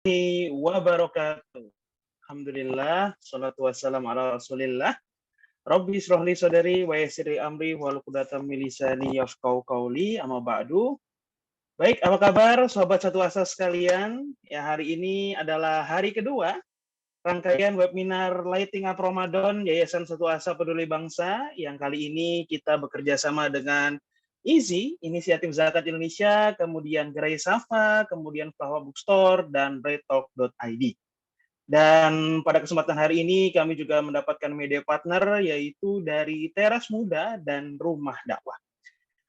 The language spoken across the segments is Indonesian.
Wabarakatuh. Alhamdulillah, salatu wassalamu ala Rasulillah. Rabbi shrahli sadri wa yassirli amri wahlul 'uqdatam min lisani yafqahu qawli. Amma ba'du. Baik, apa kabar sobat satu asa sekalian? Ya, hari ini adalah hari kedua rangkaian webinar Lighting Up Ramadan Yayasan Satu Asa Peduli Bangsa yang kali ini kita bekerja sama dengan IZI, Inisiatif Zakat Indonesia, kemudian Gerai Safa, kemudian Fawa Bookstore, dan BreadTalk.id. Dan pada kesempatan hari ini kami juga mendapatkan media partner yaitu dari Teras Muda dan Rumah Dakwah.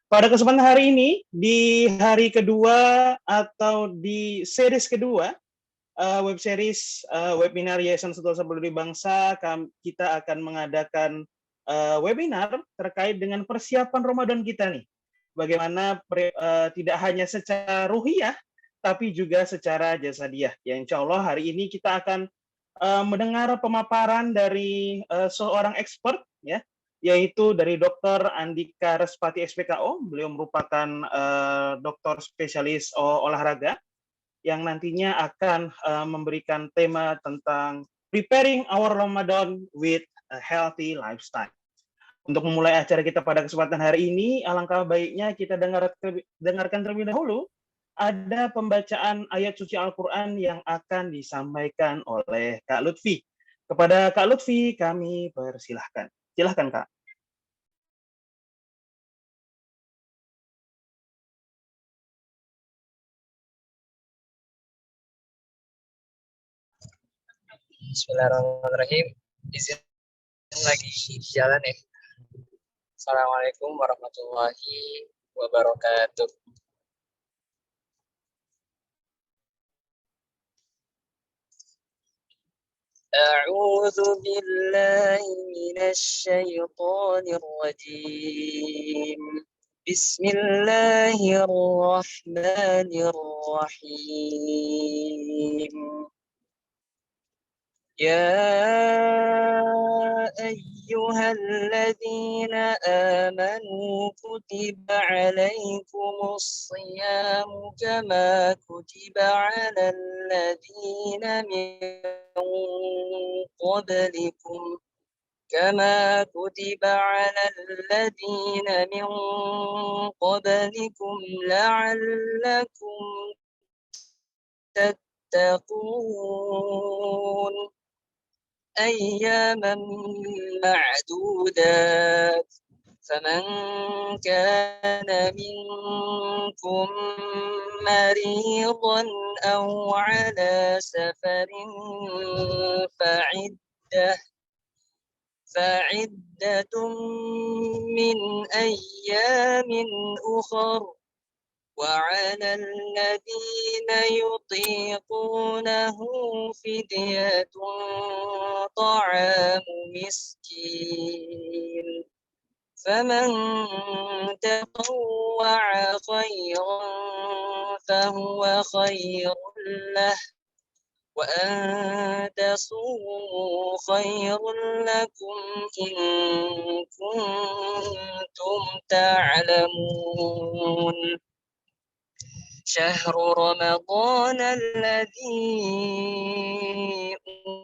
Pada kesempatan hari ini, di hari kedua atau di series kedua, web series webinar Yayasan Satu Asa Peduli Bangsa, kita akan mengadakan webinar terkait dengan persiapan Ramadan kita nih. Bagaimana tidak hanya secara ruhiyah, tapi juga secara jasadiah. Ya, insya Allah hari ini kita akan mendengar pemaparan dari seorang expert, ya, yaitu dari Dr. Andika Respati SPKO. Beliau merupakan dokter spesialis olahraga yang nantinya akan memberikan tema tentang preparing our Ramadan with a healthy lifestyle. Untuk memulai acara kita pada kesempatan hari ini, alangkah baiknya kita dengarkan terlebih dahulu ada pembacaan ayat suci Al-Quran yang akan disampaikan oleh Kak Lutfi. Kepada Kak Lutfi, kami persilahkan. Silahkan, Kak. Bismillahirrahmanirrahim. Izin lagi jalan ya. Assalamualaikum warahmatullahi wabarakatuh. A'udzu billahi minasyaitonir rajim. Bismillahirrahmanirrahim. يا أيها الذين آمنوا كتب عليكم الصيام كما كتب على الذين من قبلكم لعلكم تتقون أياما معدودات فمن كان منكم مريضا أو على سفر فعدة من أيام أخر وعلى الذين يطيقونه فدية طعام مسكين فمن تطوع خيرا فهو خير له وأن تصوموا خير لكم إن كنتم تعلمون شهر رمضان الذي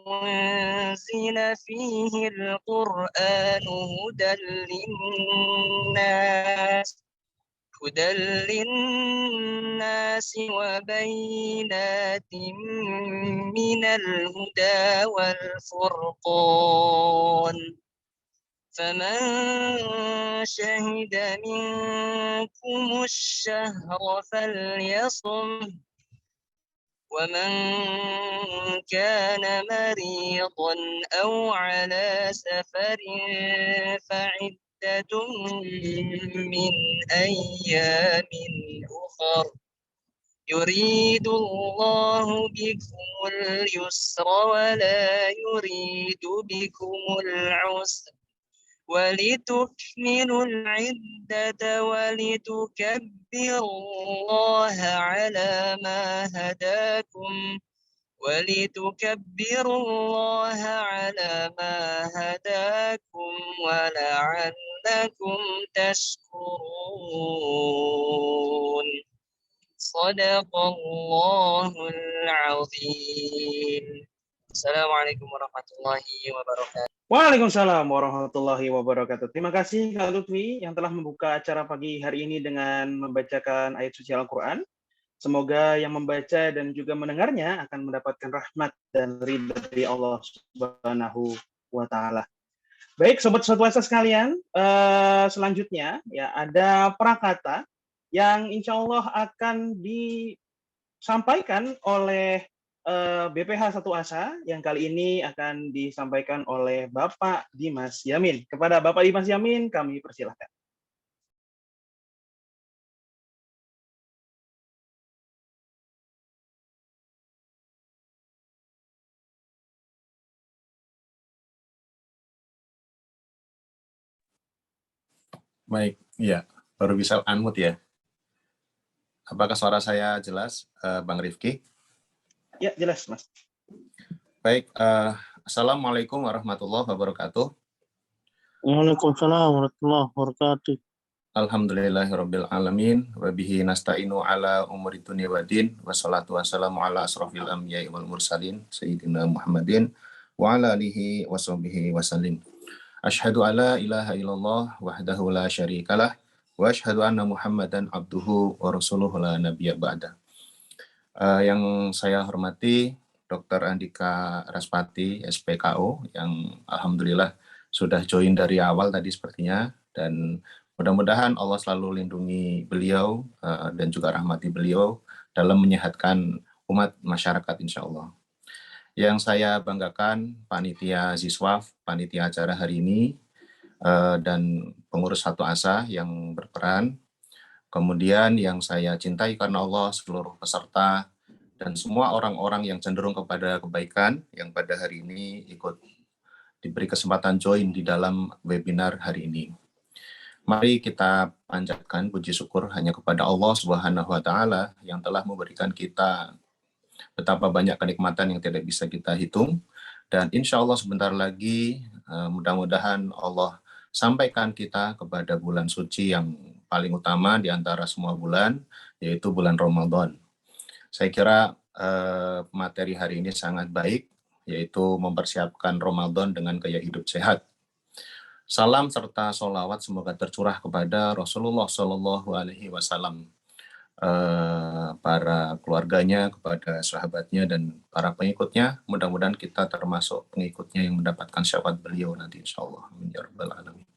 أنزل فيه القرآن هدى للناس وبينات من الهدى والفرقان فمن شهد منكم الشهر فليصم ومن كان مريضا أو على سفر فعدة من أيام أخر يريد الله بكم اليسر ولا يريد بكم العسر ولتكملوا العدة ولتكبروا الله على ما هداكم ولعلكم تشكرون. Sadaqallahul azim. Assalamualaikum warahmatullahi wabarakatuh. Waalaikumsalam warahmatullahi wabarakatuh. Terima kasih Kak Lutfi yang telah membuka acara pagi hari ini dengan membacakan ayat suci Al-Quran. Semoga yang membaca dan juga mendengarnya akan mendapatkan rahmat dan ridha dari Allah Subhanahu wa Ta'ala. Baik, sobat puasa sekalian, selanjutnya ya ada prakata yang insya Allah akan disampaikan oleh BPH 1 ASA yang kali ini akan disampaikan oleh Bapak Dimas Yamin. Kepada Bapak Dimas Yamin, kami persilahkan. Baik, iya, baru bisa unmute ya. Apakah suara saya jelas, Bang Rifki? Ya, jelas, Mas. Baik, Assalamualaikum warahmatullahi wabarakatuh. Waalaikumsalam warahmatullahi wabarakatuh. Alhamdulillahirabbil alamin wa bihi nasta'inu ala umuri dunya waddin wassalatu wassalamu ala asrofil anbiya'i wal mursalin sayyidina Muhammadin wa ala alihi washabbihi wasallim. Asyhadu alla ilaha illallah wahdahu la syarikalah wa asyhadu anna Muhammadan abduhu wa rasuluhu la nabiyya ba'da. Yang saya hormati Dr. Andika Raspati, SPKO, yang alhamdulillah sudah join dari awal tadi sepertinya, dan mudah-mudahan Allah selalu lindungi beliau dan juga rahmati beliau dalam menyehatkan umat masyarakat insya Allah. Yang saya banggakan panitia Ziswaf, panitia acara hari ini, dan pengurus 1 ASA yang berperan. Kemudian yang saya cintai karena Allah, seluruh peserta, dan semua orang-orang yang cenderung kepada kebaikan yang pada hari ini ikut diberi kesempatan join di dalam webinar hari ini. Mari kita panjatkan puji syukur hanya kepada Allah Subhanahu wa Ta'ala yang telah memberikan kita betapa banyak kenikmatan yang tidak bisa kita hitung, dan insya Allah sebentar lagi mudah-mudahan Allah sampaikan kita kepada bulan suci yang paling utama di antara semua bulan, yaitu bulan Ramadan. Saya kira materi hari ini sangat baik, yaitu mempersiapkan Ramadan dengan gaya hidup sehat. Salam serta sholawat semoga tercurah kepada Rasulullah Shallallahu Alaihi Wasallam, para keluarganya, kepada sahabatnya, dan para pengikutnya. Mudah-mudahan kita termasuk pengikutnya yang mendapatkan syafaat beliau nanti insya Allah. Ya Rabbal Alamin.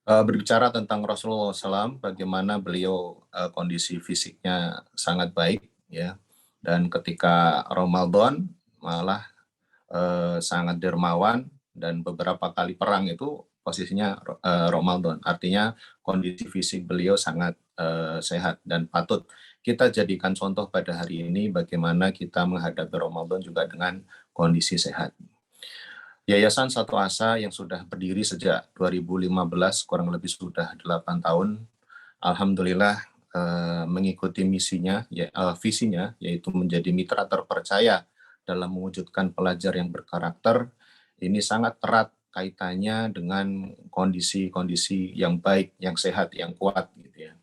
Berbicara tentang Rasulullah SAW, bagaimana beliau kondisi fisiknya sangat baik, ya, dan ketika Ramadan malah sangat dermawan, dan beberapa kali perang itu posisinya Ramadan, artinya kondisi fisik beliau sangat sehat, dan patut kita jadikan contoh pada hari ini bagaimana kita menghadapi Ramadan juga dengan kondisi sehat. Yayasan 1 ASA yang sudah berdiri sejak 2015, kurang lebih sudah 8 tahun, alhamdulillah mengikuti misinya, visinya, yaitu menjadi mitra terpercaya dalam mewujudkan pelajar yang berkarakter. Ini sangat erat kaitannya dengan kondisi-kondisi yang baik, yang sehat, yang kuat, gitu ya.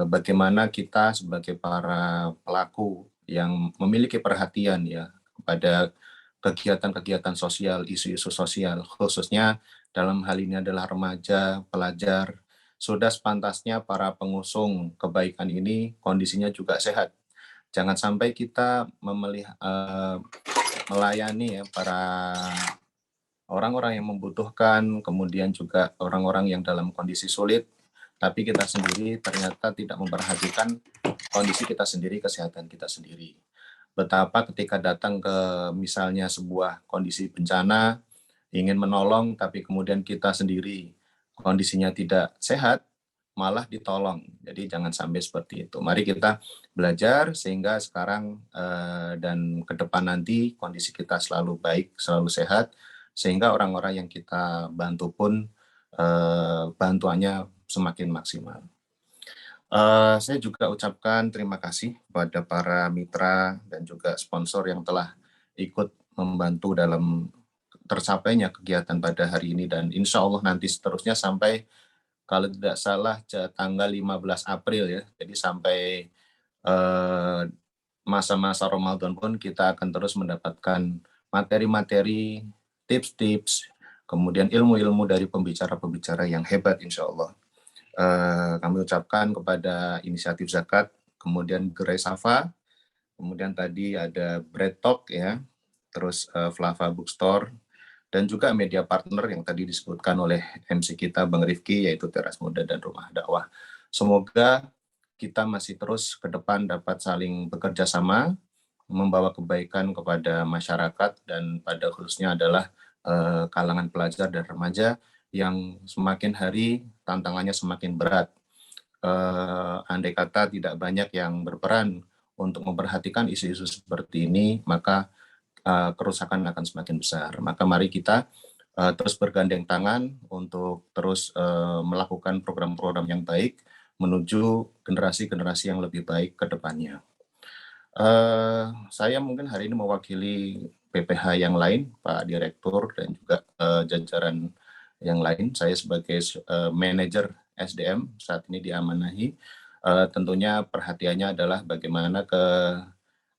Bagaimana kita sebagai para pelaku yang memiliki perhatian ya kepada kegiatan-kegiatan sosial, isu-isu sosial, khususnya dalam hal ini adalah remaja, pelajar, sudah sepantasnya para pengusung kebaikan ini kondisinya juga sehat. Jangan sampai kita melayani ya para orang-orang yang membutuhkan, kemudian juga orang-orang yang dalam kondisi sulit, tapi kita sendiri ternyata tidak memperhatikan kondisi kita sendiri, kesehatan kita sendiri. Betapa ketika datang ke misalnya sebuah kondisi bencana, ingin menolong, tapi kemudian kita sendiri kondisinya tidak sehat, malah ditolong. Jadi jangan sampai seperti itu. Mari kita belajar sehingga sekarang dan ke depan nanti kondisi kita selalu baik, selalu sehat, sehingga orang-orang yang kita bantu pun bantuannya semakin maksimal. Saya juga ucapkan terima kasih kepada para mitra dan juga sponsor yang telah ikut membantu dalam tercapainya kegiatan pada hari ini, dan insya Allah nanti seterusnya sampai kalau tidak salah tanggal 15 April ya. Jadi sampai masa-masa Ramadan pun kita akan terus mendapatkan materi-materi, tips-tips, kemudian ilmu-ilmu dari pembicara-pembicara yang hebat insya Allah. Kami ucapkan kepada Inisiatif Zakat, kemudian Gerai Safa, kemudian tadi ada Bread Talk ya, terus Flava Bookstore, dan juga media partner yang tadi disebutkan oleh MC kita Bang Rifki, yaitu Teras Muda dan Rumah Dakwah. Semoga kita masih terus ke depan dapat saling bekerja sama, membawa kebaikan kepada masyarakat, dan pada khususnya adalah kalangan pelajar dan remaja yang semakin hari tantangannya semakin berat. Andai kata tidak banyak yang berperan untuk memperhatikan isu-isu seperti ini, maka kerusakan akan semakin besar. Maka mari kita terus bergandeng tangan untuk terus melakukan program-program yang baik menuju generasi-generasi yang lebih baik ke depannya. Saya mungkin hari ini mewakili PPH yang lain, Pak Direktur dan juga jajaran yang lain. Saya sebagai manajer SDM saat ini diamanahi. Tentunya perhatiannya adalah bagaimana ke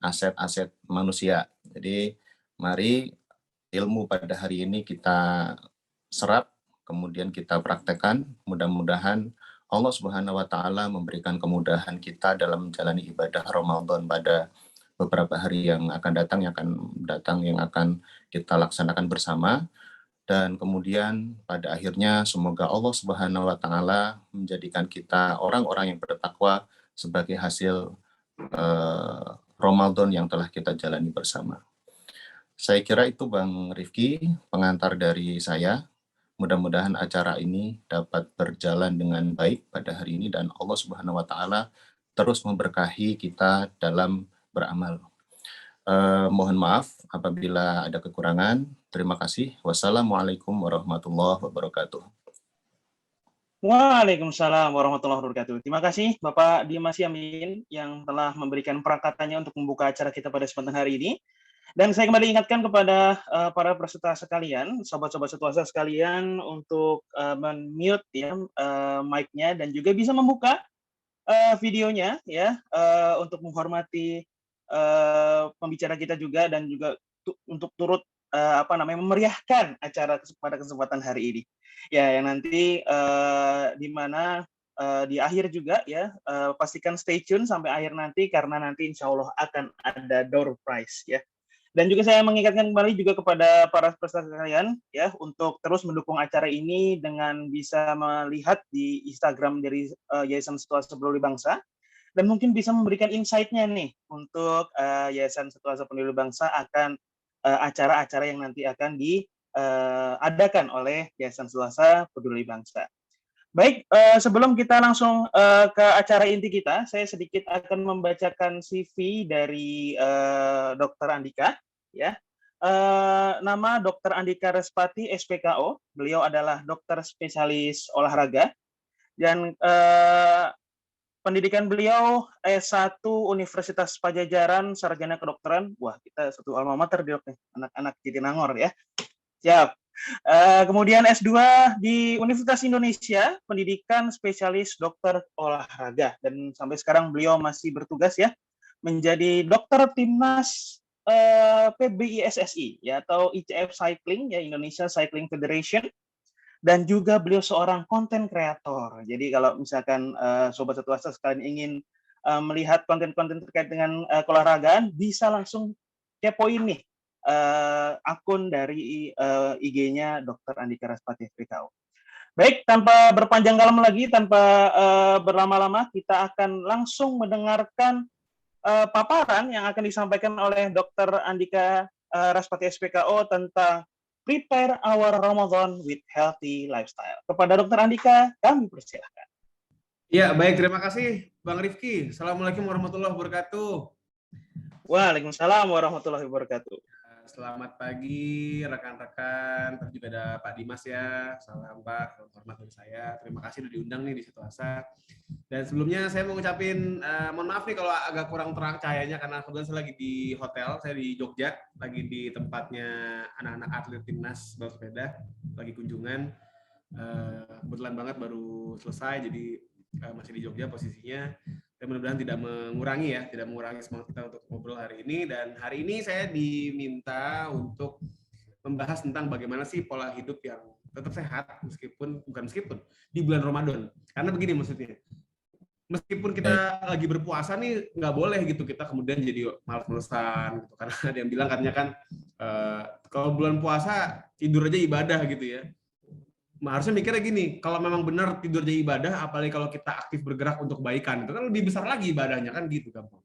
aset-aset manusia. Jadi mari ilmu pada hari ini kita serap, kemudian kita praktekkan. Mudah-mudahan Allah Subhanahu wa Ta'ala memberikan kemudahan kita dalam menjalani ibadah Ramadan pada beberapa hari yang akan datang, yang akan kita laksanakan bersama. Dan kemudian pada akhirnya semoga Allah Subhanahu wa Ta'ala menjadikan kita orang-orang yang bertakwa sebagai hasil Ramadan yang telah kita jalani bersama. Saya kira itu Bang Rifki, pengantar dari saya. Mudah-mudahan acara ini dapat berjalan dengan baik pada hari ini dan Allah Subhanahu wa Ta'ala terus memberkahi kita dalam beramal. Mohon maaf apabila ada kekurangan. Terima kasih. Wassalamualaikum warahmatullahi wabarakatuh. Waalaikumsalam warahmatullahi wabarakatuh. Terima kasih Bapak Dimas Yamin yang telah memberikan perangkatannya untuk membuka acara kita pada kesempatan hari ini. Dan saya kembali ingatkan kepada para peserta sekalian, sobat-sobat situasa sekalian, untuk men-mute ya mic-nya dan juga bisa membuka videonya ya untuk menghormati pembicara kita juga dan juga untuk turut memeriahkan acara pada kesempatan hari ini. Ya, yang nanti di mana di akhir juga ya pastikan stay tune sampai akhir nanti karena nanti insya Allah akan ada door prize ya. Dan juga saya mengingatkan kembali juga kepada para peserta sekalian ya untuk terus mendukung acara ini dengan bisa melihat di Instagram dari Yayasan Situasa Peduli Bangsa dan mungkin bisa memberikan insight-nya nih untuk Yayasan Situasa Peduli Bangsa akan acara-acara yang nanti akan diadakan oleh Yayasan Situasa Peduli Bangsa. Baik, sebelum kita langsung ke acara inti kita, saya sedikit akan membacakan CV dari Dr. Andika. Ya, nama Dr. Andika Respati, SPKO. Beliau adalah dokter spesialis olahraga. Dan pendidikan beliau S1 Universitas Pajajaran, Sarjana Kedokteran. Wah, kita satu alma mater di anak-anak Jatinangor ya. Siap. Kemudian S2 di Universitas Indonesia, pendidikan spesialis dokter olahraga. Dan sampai sekarang beliau masih bertugas ya, menjadi dokter timnas PBISSI, ya, atau ICF Cycling, ya, Indonesia Cycling Federation. Dan juga beliau seorang konten kreator. Jadi kalau misalkan Sobat Situasa sekalian ingin melihat konten-konten terkait dengan keolahragaan, bisa langsung kepoin nih akun dari IG-nya Dr. Andika Respati SPKO. Baik, tanpa berpanjang kali lagi, tanpa berlama-lama, kita akan langsung mendengarkan paparan yang akan disampaikan oleh Dr. Andika Respati SPKO tentang Prepare Our Ramadan with Healthy Lifestyle. Kepada Dr. Andika, kami persilahkan. Ya, baik. Terima kasih, Bang Rifki. Assalamualaikum warahmatullahi wabarakatuh. Waalaikumsalam warahmatullahi wabarakatuh. Selamat pagi rekan-rekan, terus juga ada Pak Dimas ya. Salam Pak, hormat dari saya. Terima kasih sudah diundang nih di Situasa. Dan sebelumnya saya mau ngucapin, mohon maaf nih kalau agak kurang terang cahayanya karena kebetulan saya lagi di hotel, saya di Jogja, lagi di tempatnya anak-anak atlet timnas balap sepeda, lagi kunjungan. Kebetulan banget baru selesai, jadi masih di Jogja posisinya. Dan mudah-mudahan tidak mengurangi semangat kita untuk ngobrol hari ini. Dan hari ini saya diminta untuk membahas tentang bagaimana sih pola hidup yang tetap sehat bukan meskipun di bulan Ramadan. Karena begini maksudnya, meskipun kita lagi berpuasa nih nggak boleh gitu kita kemudian jadi malas-malesan gitu, karena ada yang bilang katanya kan kalau bulan puasa tidur aja ibadah gitu ya. Harusnya mikirnya gini, kalau memang benar tidur aja ibadah, apalagi kalau kita aktif bergerak untuk kebaikan, itu kan lebih besar lagi ibadahnya kan gitu gampang.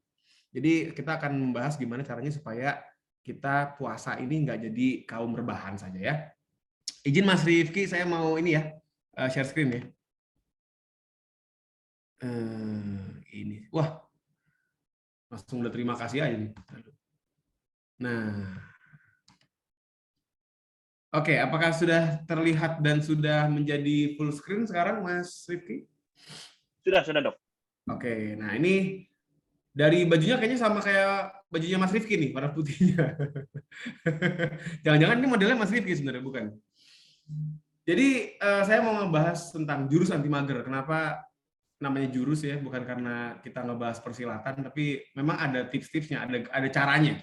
Jadi kita akan membahas gimana caranya supaya kita puasa ini nggak jadi kaum rebahan saja ya. Izin Mas Rifki, saya mau ini ya, share screen ya. Ini, wah, langsung udah terima kasih aja nih. Nah, oke, apakah sudah terlihat dan sudah menjadi full screen sekarang, Mas Rifki? Sudah, Dok. Oke, nah ini dari bajunya kayaknya sama kayak bajunya Mas Rifki nih, warna putihnya. Jangan-jangan ini modelnya Mas Rifki sebenarnya, bukan? Jadi saya mau ngebahas tentang jurus anti mager. Kenapa namanya jurus ya? Bukan karena kita ngebahas persilatan, tapi memang ada tips-tipsnya, ada caranya.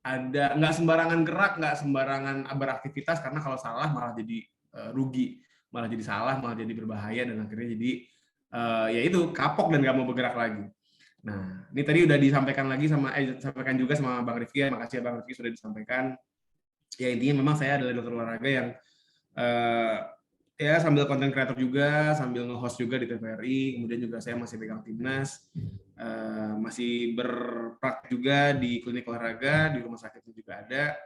Ada nggak sembarangan gerak, nggak sembarangan beraktivitas, karena kalau salah malah jadi rugi, malah jadi salah, malah jadi berbahaya, dan akhirnya jadi ya itu kapok dan nggak mau bergerak lagi. Nah, ini tadi udah disampaikan sampaikan juga sama Bang Rifki. Makasih ya Bang Rifki sudah disampaikan. Ya intinya memang saya adalah dokter olahraga yang ya sambil konten kreator juga, sambil nge-host juga di TVRI, kemudian juga saya masih pegang timnas, masih berpraktik juga di klinik olahraga, di rumah sakit juga ada.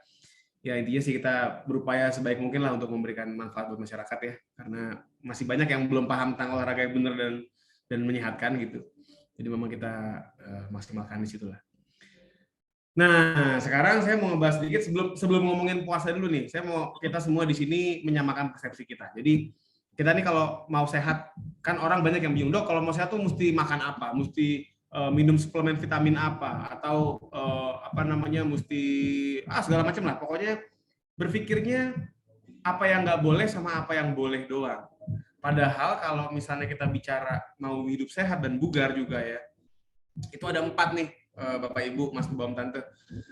Ya intinya sih kita berupaya sebaik mungkin lah untuk memberikan manfaat buat masyarakat ya, karena masih banyak yang belum paham tentang olahraga yang benar dan menyehatkan gitu. Jadi memang kita maksimalkan di situ lah. Nah, sekarang saya mau ngebahas sedikit sebelum ngomongin puasa dulu nih. Saya mau kita semua di sini menyamakan persepsi kita. Jadi kita nih kalau mau sehat, kan orang banyak yang bingung, Dok, kalau mau sehat tuh mesti makan apa? Mesti minum suplemen vitamin apa? Atau mesti segala macam lah. Pokoknya berpikirnya apa yang nggak boleh sama apa yang boleh doang. Padahal kalau misalnya kita bicara mau hidup sehat dan bugar juga ya, itu ada 4 nih. Bapak Ibu, Mas Bom Tante,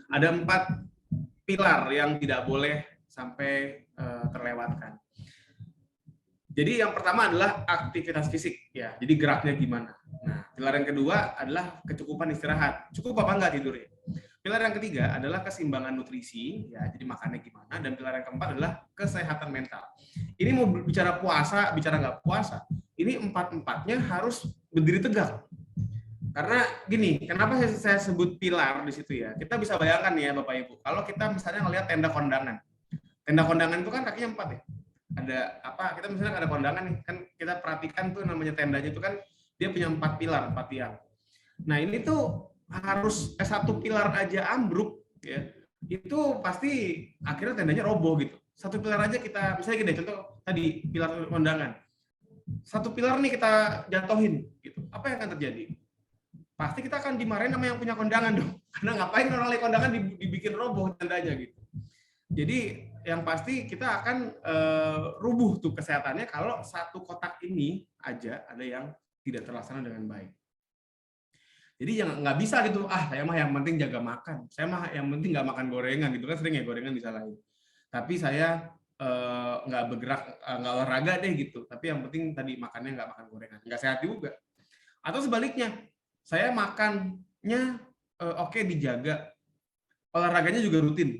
ada 4 pilar yang tidak boleh sampai terlewatkan. Jadi yang pertama adalah aktivitas fisik ya, jadi geraknya gimana. Nah, pilar yang kedua adalah kecukupan istirahat, cukup apa enggak tidurnya. Pilar yang ketiga adalah keseimbangan nutrisi ya, jadi makannya gimana. Dan pilar yang keempat adalah kesehatan mental. Ini mau bicara puasa, bicara nggak puasa, ini 4-empatnya harus berdiri tegak. Karena gini, kenapa saya sebut pilar di situ ya? Kita bisa bayangkan ya Bapak Ibu, kalau kita misalnya ngelihat tenda kondangan. Tenda kondangan itu kan kakinya 4 ya. Ada apa? Kita misalnya ada kondangan nih, kan kita perhatikan tuh namanya tendanya itu kan dia punya 4 pilar, 4 tiang. Nah, ini tuh harus satu pilar aja ambruk ya. Itu pasti akhirnya tendanya roboh gitu. Satu pilar aja kita misalnya gini, contoh tadi pilar kondangan. Satu pilar nih kita jatuhin gitu. Apa yang akan terjadi? Pasti kita akan dimarahin sama yang punya kondangan dong. Karena ngapain orang lain kondangan dibikin roboh tendanya gitu. Jadi yang pasti kita akan rubuh tuh kesehatannya kalau satu kotak ini aja ada yang tidak terlaksana dengan baik. Jadi jangan nggak bisa gitu, saya mah yang penting jaga makan. Saya mah yang penting nggak makan gorengan gitu kan, sering ya gorengan disalahin. Tapi saya nggak bergerak, nggak olahraga deh gitu. Tapi yang penting tadi makannya nggak makan gorengan. Nggak sehat juga. Atau sebaliknya, saya makannya oke dijaga, olahraganya juga rutin,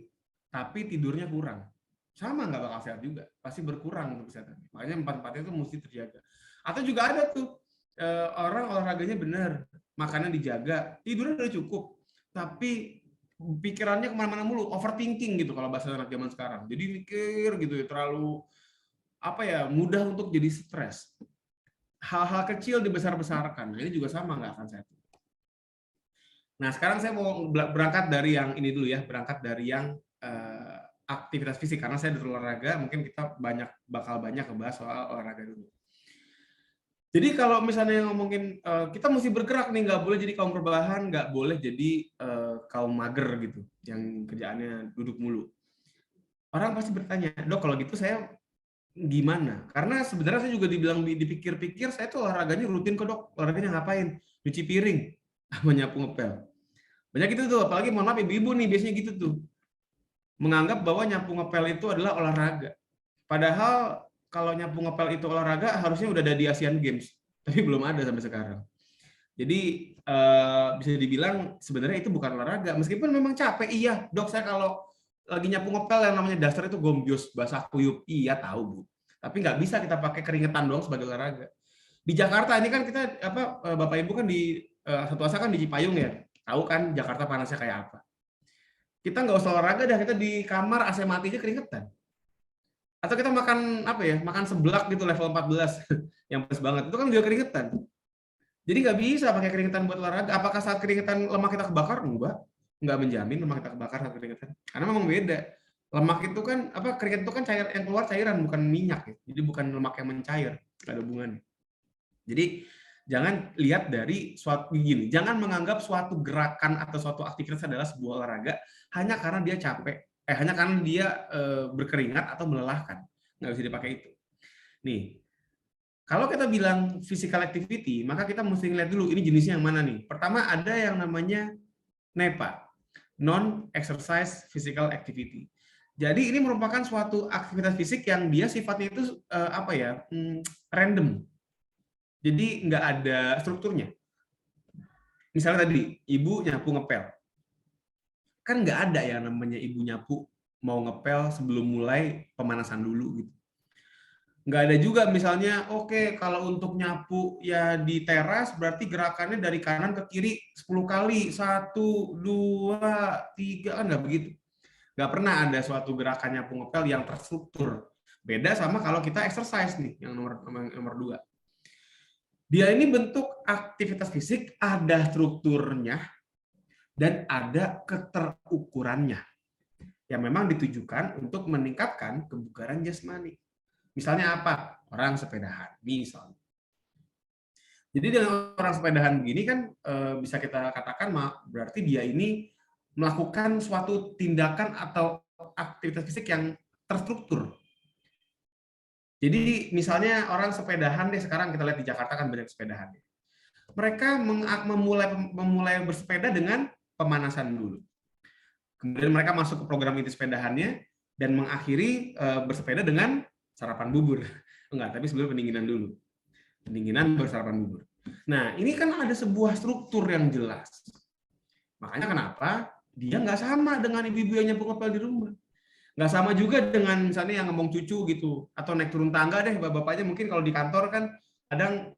tapi tidurnya kurang. Sama nggak bakal sehat juga, pasti berkurang untuk kesehatan. Makanya 4-4 itu mesti terjaga. Atau juga ada tuh orang olahraganya benar, makannya dijaga, tidurnya udah cukup, tapi pikirannya kemana-mana mulu, overthinking gitu kalau bahasa anak zaman sekarang. Jadi mikir gitu ya, terlalu mudah untuk jadi stres. Hal-hal kecil dibesar-besarkan. Nah, ini juga sama nggak akan sehat. Nah, sekarang saya mau berangkat dari yang ini dulu ya, berangkat dari yang aktivitas fisik, karena saya dokter olahraga, mungkin kita bakal banyak ngebahas soal olahraga dulu. Jadi kalau misalnya ngomongin kita mesti bergerak nih, nggak boleh jadi kaum rebahan, nggak boleh jadi kaum mager gitu, yang kerjaannya duduk mulu. Orang pasti bertanya, Dok, kalau gitu saya gimana? Karena sebenarnya saya juga dibilang dipikir-pikir, saya tuh olahraganya rutin kok dok. Olahraganya ngapain? Cuci piring sama nyapu ngepel. Banyak gitu tuh, apalagi mohon maaf ibu-ibu nih biasanya gitu tuh. Menganggap bahwa nyapu ngepel itu adalah olahraga. Padahal kalau nyapu ngepel itu olahraga harusnya udah ada di Asian Games, tapi belum ada sampai sekarang. Jadi bisa dibilang sebenarnya itu bukan olahraga, meskipun memang capek. Iya, dok saya kalau lagi nyapu ngepel yang namanya daster itu gombyos, basah kuyup. Iya tahu bu, tapi nggak bisa kita pakai keringetan doang sebagai olahraga. Di Jakarta ini kan kita bapak ibu kan di Satu Asa kan di Cipayung ya, tahu kan Jakarta panasnya kayak apa. Kita nggak usah olahraga dah, kita di kamar AC mati aja keringetan. Atau kita makan apa ya, makan seblak gitu level 14 yang pas banget, itu kan juga keringetan. Jadi nggak bisa pakai keringetan buat olahraga. Apakah saat keringetan lemak kita kebakar? Enggak menjamin lemak kita kebakar saat keringetan. Karena memang beda. Lemak itu kan keringet itu kan cair, yang keluar cairan bukan minyak ya. Jadi bukan lemak yang mencair, nggak ada hubungannya. Jadi jangan lihat dari suatu gini, jangan menganggap suatu gerakan atau suatu aktivitas adalah sebuah olahraga hanya karena dia capek, hanya karena dia berkeringat atau melelahkan. Nggak bisa dipakai itu. Nih, kalau kita bilang physical activity, maka kita mesti lihat dulu ini jenisnya yang mana nih. Pertama ada yang namanya NEPA, non-exercise physical activity. Jadi ini merupakan suatu aktivitas fisik yang dia sifatnya itu random. Jadi nggak ada strukturnya. Misalnya tadi, ibu nyapu ngepel. Kan nggak ada yang namanya ibu nyapu mau ngepel sebelum mulai pemanasan dulu gitu. Nggak ada juga misalnya, oke, kalau untuk nyapu ya di teras berarti gerakannya dari kanan ke kiri 10 kali. 1, 2, 3, kan nggak begitu. Nggak pernah ada suatu gerakan nyapu ngepel yang terstruktur. Beda sama kalau kita exercise nih, yang nomor 2. Dia ini bentuk aktivitas fisik, ada strukturnya, dan ada keterukurannya. Yang memang ditujukan untuk meningkatkan kebugaran jasmani. Misalnya apa? Orang sepedahan, misalnya. Jadi dengan orang sepedahan begini kan bisa kita katakan berarti dia ini melakukan suatu tindakan atau aktivitas fisik yang terstruktur. Jadi misalnya orang sepedahan deh, sekarang kita lihat di Jakarta kan banyak sepedahan. Mereka memulai bersepeda dengan pemanasan dulu. Kemudian mereka masuk ke program inti sepedahannya dan mengakhiri bersepeda dengan sarapan bubur. Enggak, tapi sebelum pendinginan dulu. Pendinginan baru sarapan bubur. Nah, ini kan ada sebuah struktur yang jelas. Makanya kenapa dia nggak sama dengan ibu-ibu yang nyapu ngepel di rumah. Nggak sama juga dengan misalnya yang ngomong cucu gitu, atau naik turun tangga deh, bapak-bapaknya mungkin kalau di kantor kan kadang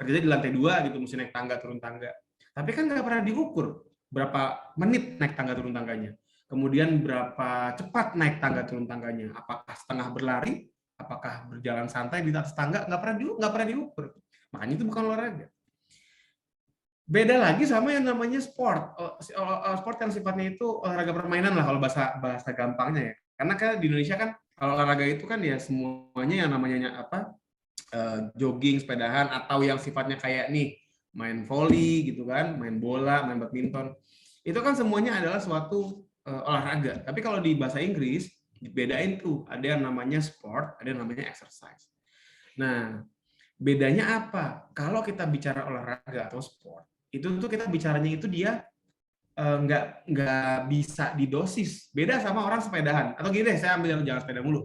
kerjanya di lantai 2 gitu, mesti naik tangga turun tangga. Tapi kan nggak pernah diukur berapa menit naik tangga turun tangganya. Kemudian berapa cepat naik tangga turun tangganya. Apakah setengah berlari, apakah berjalan santai di atas tangga, nggak pernah diukur. Makanya itu bukan olahraga. Beda lagi sama yang namanya sport. Sport yang sifatnya itu olahraga permainan lah kalau bahasa gampangnya ya. Karena kan di Indonesia kan kalau olahraga itu kan ya semuanya yang namanya jogging, sepedahan, atau yang sifatnya kayak nih main volley gitu kan, main bola, main badminton. Itu kan semuanya adalah suatu olahraga. Tapi kalau di bahasa Inggris dibedain tuh, ada yang namanya sport, ada yang namanya exercise. Nah, bedanya apa? Kalau kita bicara olahraga atau sport, itu tuh kita bicaranya itu dia nggak bisa didosis. Beda sama orang sepedahan. Atau gini deh, saya ambil jalan sepeda mulu.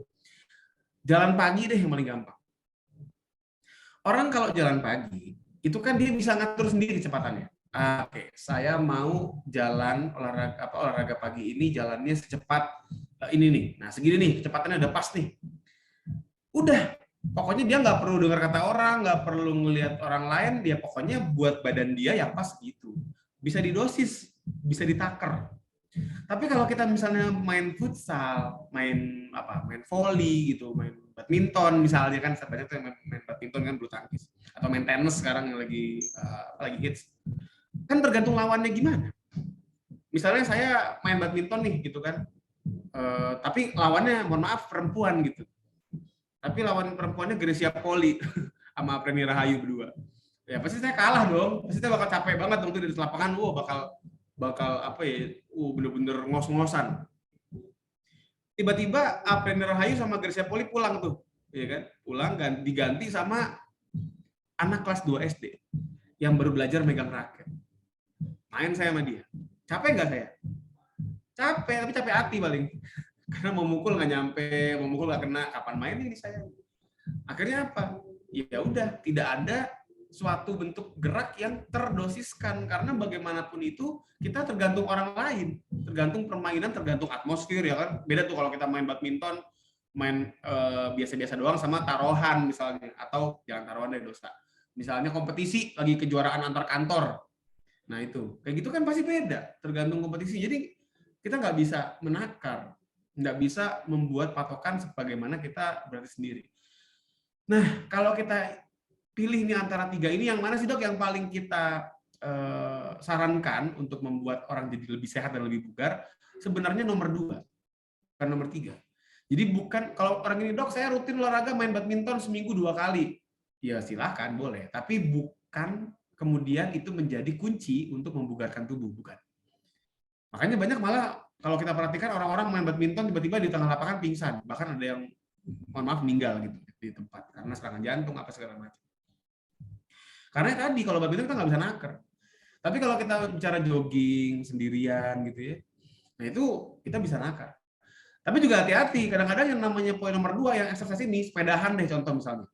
Jalan pagi deh yang paling gampang. Orang kalau jalan pagi, itu kan dia bisa ngatur sendiri kecepatannya. Oke, saya mau jalan olahraga pagi ini jalannya secepat ini nih. Nah, segini nih, kecepatannya udah pas nih. Udah, pokoknya dia nggak perlu dengar kata orang, nggak perlu ngelihat orang lain, dia pokoknya buat badan dia yang pas gitu. Bisa didosis, bisa ditaker. Tapi kalau kita misalnya main futsal, main volley gitu, main badminton misalnya kan, banyak tuh main badminton kan, bulu tangkis, atau main tenis sekarang yang lagi hits. Kan tergantung lawannya gimana. Misalnya saya main badminton nih gitu kan, tapi lawannya mohon maaf perempuan gitu. Tapi lawan perempuannya Grecia Poli sama Apreni Rahayu berdua. Ya pasti saya kalah dong. Pasti saya bakal capek banget dong tuh di lapangan. Bakal bener-bener ngos-ngosan. Tiba-tiba Apreni Rahayu sama Grecia Poli pulang tuh. ya kan? Pulang diganti sama anak kelas 2 SD yang baru belajar megang raket. Main saya sama dia. Capek nggak saya? Capek, tapi capek hati paling. Karena mau mukul nggak nyampe, mau mukul nggak kena, kapan main ini saya. Akhirnya apa? Ya udah, tidak ada suatu bentuk gerak yang terdosiskan, karena bagaimanapun itu kita tergantung orang lain, tergantung permainan, tergantung atmosfer, ya kan. Beda tuh kalau kita main badminton, main biasa-biasa doang sama taruhan misalnya, atau jangan taruhan deh, dosa. Misalnya kompetisi lagi kejuaraan antar kantor. Nah itu, kayak gitu kan pasti beda, tergantung kompetisi. Jadi kita nggak bisa menakar, nggak bisa membuat patokan sebagaimana kita berarti sendiri. Nah, kalau kita pilih nih antara tiga ini, yang mana sih dok yang paling kita sarankan untuk membuat orang jadi lebih sehat dan lebih bugar? Sebenarnya nomor 2, bukan nomor 3. Jadi bukan, kalau orang ini dok, saya rutin olahraga main badminton seminggu 2 kali. Ya silahkan, boleh. Tapi bukan kemudian itu menjadi kunci untuk membugarkan tubuh, bukan. Makanya banyak malah kalau kita perhatikan orang-orang main badminton tiba-tiba di tengah lapangan pingsan. Bahkan ada yang, mohon maaf, meninggal gitu di tempat karena serangan jantung apa segala macam. Karena tadi kalau badminton kita nggak bisa naker. Tapi kalau kita bicara jogging sendirian gitu ya, nah itu kita bisa nakar. Tapi juga hati-hati, kadang-kadang yang namanya poin nomor 2 yang eksersis ini, sepedahan deh contoh misalnya.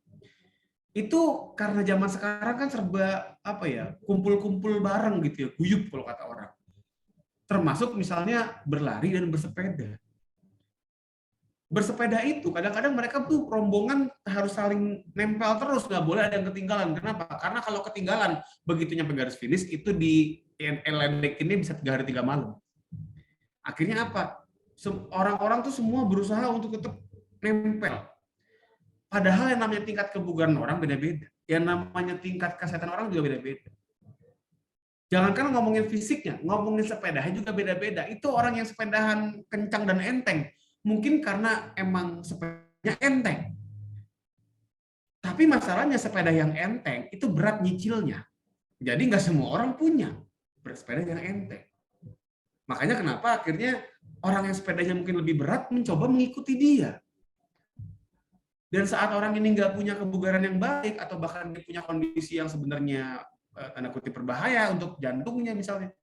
Itu karena zaman sekarang kan serba apa ya, kumpul-kumpul bareng gitu ya, guyup kalau kata orang. Termasuk misalnya berlari dan bersepeda. Bersepeda itu kadang-kadang mereka tuh rombongan harus saling nempel terus, nggak boleh ada yang ketinggalan. Kenapa? Karena kalau ketinggalan begitu nyampe garis finish itu di ledek ini bisa 3 hari 3 malam. Akhirnya apa? Orang-orang tuh semua berusaha untuk tetap nempel. Padahal yang namanya tingkat kebugaran orang beda-beda. Yang namanya tingkat kesehatan orang juga beda-beda. Jangankan ngomongin fisiknya, ngomongin sepedanya juga beda-beda. Itu orang yang sepedahan kencang dan enteng. Mungkin karena emang sepedanya enteng. Tapi masalahnya sepeda yang enteng itu berat nyicilnya. Jadi nggak semua orang punya sepeda yang enteng. Makanya kenapa akhirnya orang yang sepedanya mungkin lebih berat mencoba mengikuti dia. Dan saat orang ini nggak punya kebugaran yang baik, atau bahkan dia punya kondisi yang sebenarnya tanda kutip berbahaya untuk jantungnya misalnya,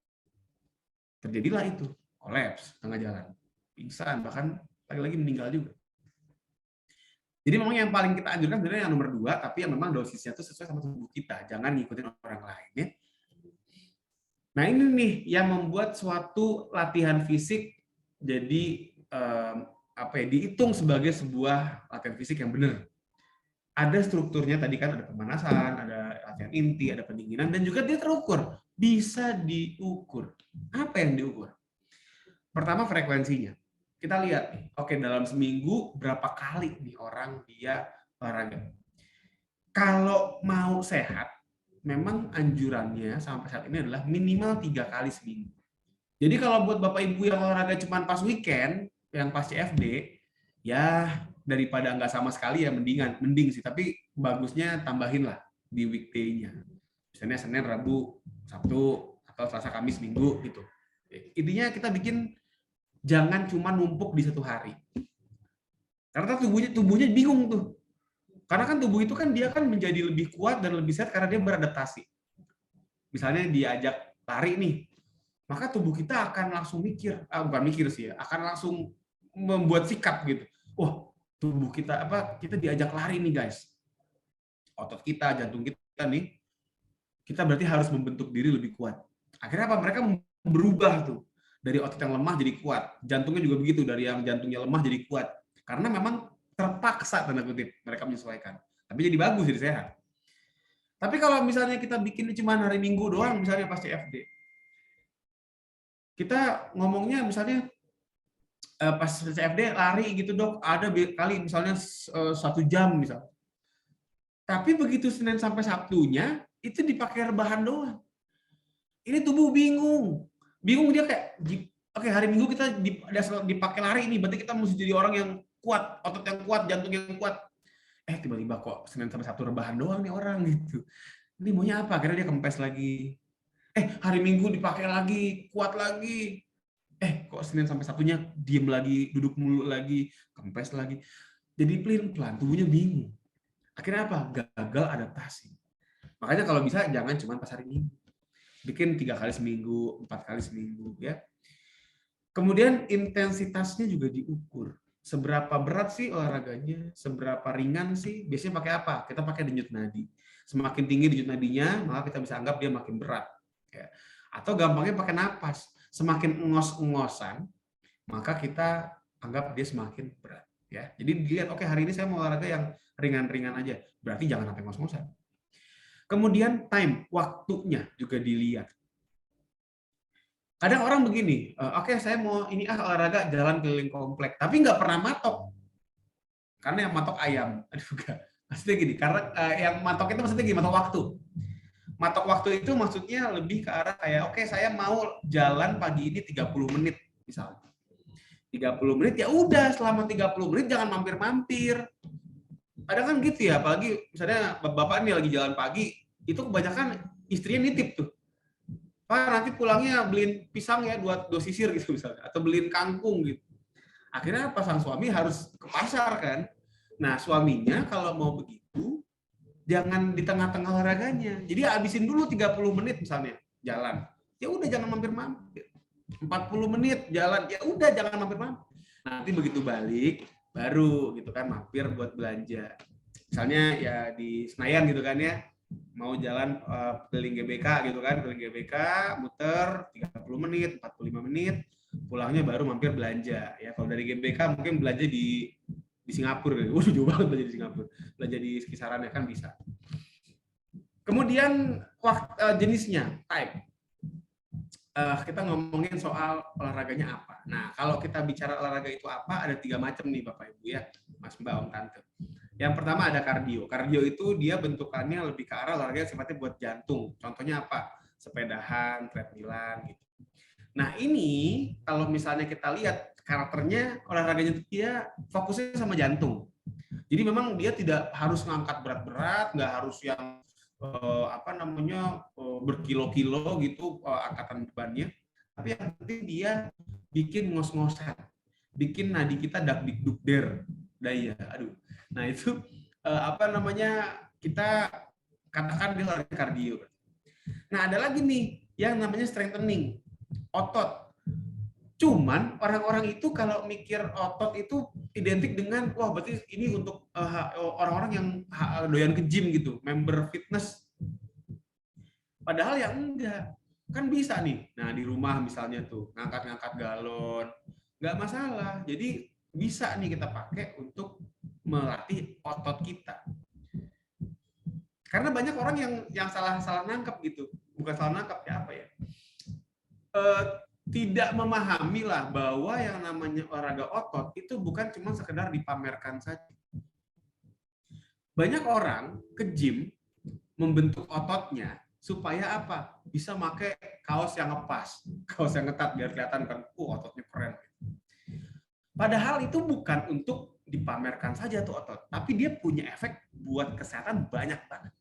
terjadilah itu, kolaps tengah jalan, pingsan, bahkan lagi-lagi meninggal juga. Jadi memang yang paling kita anjurkan sebenarnya yang nomor 2, tapi yang memang dosisnya itu sesuai sama tubuh kita, jangan ngikutin orang lain ya. Nah ini nih yang membuat suatu latihan fisik jadi dihitung sebagai sebuah latihan fisik yang benar. Ada strukturnya tadi kan, ada pemanasan, ada latihan inti, ada pendinginan, dan juga dia terukur, bisa diukur. Apa yang diukur? Pertama frekuensinya. Kita lihat nih, oke dalam seminggu berapa kali nih orang dia olahraga. Kalau mau sehat, memang anjurannya sampai saat ini adalah minimal 3 kali seminggu. Jadi kalau buat Bapak Ibu yang olahraga cuma pas weekend, yang pas CFD, ya daripada nggak sama sekali ya mending sih. Tapi bagusnya tambahin lah di weekday-nya. Misalnya Senin, Rabu, Sabtu, atau Selasa, Kamis, Minggu gitu. Intinya kita bikin jangan cuma numpuk di satu hari. Karena tubuhnya bingung tuh. Karena kan tubuh itu kan dia kan menjadi lebih kuat dan lebih sehat karena dia beradaptasi. Misalnya diajak lari nih, maka tubuh kita akan langsung bukan mikir sih ya, akan langsung membuat sikap gitu. Wah, tubuh kita kita diajak lari nih guys. Otot kita, jantung kita nih, kita berarti harus membentuk diri lebih kuat. Akhirnya apa? Mereka berubah tuh. Dari otot yang lemah jadi kuat. Jantungnya juga begitu, dari yang jantungnya lemah jadi kuat. Karena memang terpaksa, tanda kutip, mereka menyesuaikan. Tapi jadi bagus, jadi sehat. Tapi kalau misalnya kita bikin cuma hari Minggu doang, misalnya pas CFD, kita ngomongnya misalnya pas CFD lari gitu dok, ada kali misalnya 1 jam misalnya. Tapi begitu Senin sampai Sabtunya, itu dipakai rebahan doang. Ini tubuh bingung. Bingung dia kayak, oke hari Minggu kita dipakai lari ini, berarti kita mesti jadi orang yang kuat, otot yang kuat, jantung yang kuat. Tiba-tiba kok Senin sampai Sabtu rebahan doang nih orang gitu. Ini maunya apa? Akhirnya dia kempes lagi. Hari Minggu dipakai lagi, kuat lagi. Kok Senin sampai Sabtunya diem lagi, duduk mulu lagi, kempes lagi. jadi pelin-pelan, tubuhnya bingung. Akhirnya apa? Gagal adaptasi. Makanya kalau bisa jangan cuma pas hari Minggu. Bikin 3 kali seminggu, 4 kali seminggu ya. Kemudian intensitasnya juga diukur. Seberapa berat sih olahraganya, seberapa ringan sih, biasanya pakai apa? Kita pakai denyut nadi. Semakin tinggi denyut nadinya, maka kita bisa anggap dia makin berat. Ya. Atau gampangnya pakai napas. Semakin engos-engosan, maka kita anggap dia semakin berat. Ya. Jadi dilihat, oke hari ini saya mau olahraga yang ringan-ringan aja. Berarti jangan sampai ngos-ngosan. Kemudian time, waktunya juga dilihat. Kadang orang begini, oke saya mau ini olahraga jalan keliling komplek, tapi nggak pernah matok. Karena yang matok ayam. Aduh, enggak. Maksudnya gini, karena yang matok itu maksudnya gini, matok waktu. Matok waktu itu maksudnya lebih ke arah kayak, oke saya mau jalan pagi ini 30 menit misalnya. 30 menit ya udah, selama 30 menit jangan mampir-mampir. Kadang kan gitu ya, apalagi misalnya bapak ini lagi jalan pagi, itu kebanyakan istrinya nitip tuh. Pak nanti pulangnya beliin pisang ya 2 sisir gitu misalnya, atau beliin kangkung gitu. Akhirnya pasang suami harus ke pasar kan. Nah suaminya kalau mau begitu jangan di tengah-tengah olahraganya. Jadi habisin dulu 30 menit misalnya jalan. Ya udah jangan mampir-mampir. 40 menit jalan, ya udah jangan mampir-mampir. Nanti begitu balik baru gitu kan mampir buat belanja. Misalnya ya di Senayan gitu kan ya. Mau jalan keliling GBK gitu kan, keliling GBK, muter 30 menit, 45 menit, pulangnya baru mampir belanja. Ya kalau dari GBK mungkin belanja di Singapura. Waduh jauh banget belanja di Singapura. Belanja di kisarannya kan bisa. Kemudian jenisnya, type. Kita ngomongin soal olahraganya apa. Nah, kalau kita bicara olahraga itu apa, ada 3 macam nih Bapak Ibu ya, Mas Mbak Om Tante. Yang pertama ada kardio. Kardio itu dia bentukannya lebih ke arah olahraga sifatnya buat jantung. Contohnya apa? Sepedahan, treadmillan gitu. Nah, ini kalau misalnya kita lihat karakternya olahraganya dia fokusnya sama jantung. Jadi memang dia tidak harus ngangkat berat-berat, nggak harus yang berkilo-kilo gitu angkatan bebannya. Tapi yang penting dia bikin ngos-ngosan, bikin nadi kita dak-dik-duk-der. Daya, aduh. Nah itu kita katakan dia olahraga kardio. Nah ada lagi nih yang namanya strengthening, otot. Cuman orang-orang itu kalau mikir otot itu identik dengan wah berarti ini untuk orang-orang yang doyan ke gym gitu, member fitness. Padahal ya enggak. Kan bisa nih. Nah, di rumah misalnya tuh ngangkat-ngangkat galon, enggak masalah. Jadi bisa nih kita pakai untuk melatih otot kita. Karena banyak orang yang salah nangkep gitu. Bukan salah nangkep ya apa ya? Tidak memahami lah bahwa yang namanya olahraga otot itu bukan cuma sekedar dipamerkan saja. Banyak orang ke gym membentuk ototnya supaya apa? Bisa pakai kaos yang ngepas, kaos yang ketat biar kelihatan kan, ototnya keren. Padahal itu bukan untuk dipamerkan saja tuh otot, tapi dia punya efek buat kesehatan banyak banget.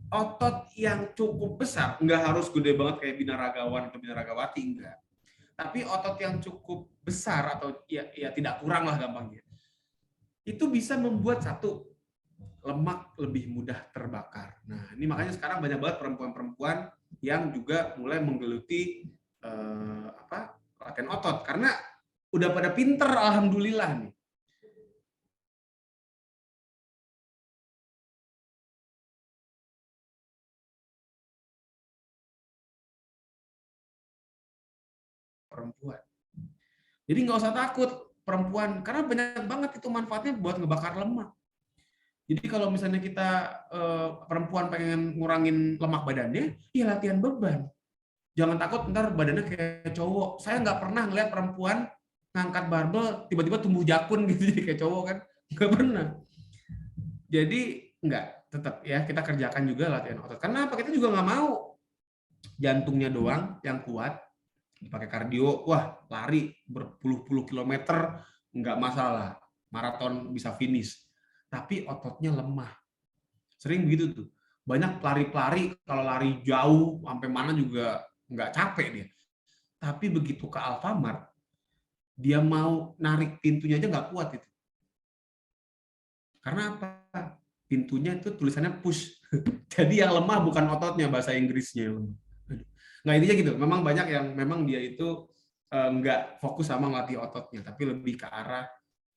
Otot yang cukup besar, nggak harus gede banget kayak binaragawan atau binaragawati, enggak. Tapi otot yang cukup besar atau ya tidak kurang lah gampangnya, itu bisa membuat satu lemak lebih mudah terbakar. Nah ini makanya sekarang banyak banget perempuan-perempuan yang juga mulai menggeluti latihan otot karena udah pada pinter alhamdulillah nih. Perempuan. Jadi nggak usah takut perempuan karena banyak banget itu manfaatnya buat ngebakar lemak. Jadi kalau misalnya kita perempuan pengen ngurangin lemak badannya, ya latihan beban. Jangan takut ntar badannya kayak cowok. Saya nggak pernah ngeliat perempuan ngangkat barbel tiba-tiba tumbuh jakun gitu jadi kayak cowok kan. Nggak pernah. Jadi nggak, tetap ya kita kerjakan juga latihan otot. Karena apa? Kita juga nggak mau jantungnya doang yang kuat. Pakai kardio, wah lari berpuluh-puluh kilometer nggak masalah. Maraton bisa finish. Tapi ototnya lemah. Sering begitu tuh. Banyak pelari-pelari kalau lari jauh sampai mana juga nggak capek dia. Tapi begitu ke Alfamart, dia mau narik pintunya aja nggak kuat itu. Karena apa? Pintunya itu tulisannya push. Jadi yang lemah bukan ototnya, bahasa Inggrisnya yang lemah. Nah, intinya gitu. Memang banyak yang memang dia itu nggak fokus sama ngelatih ototnya, tapi lebih ke arah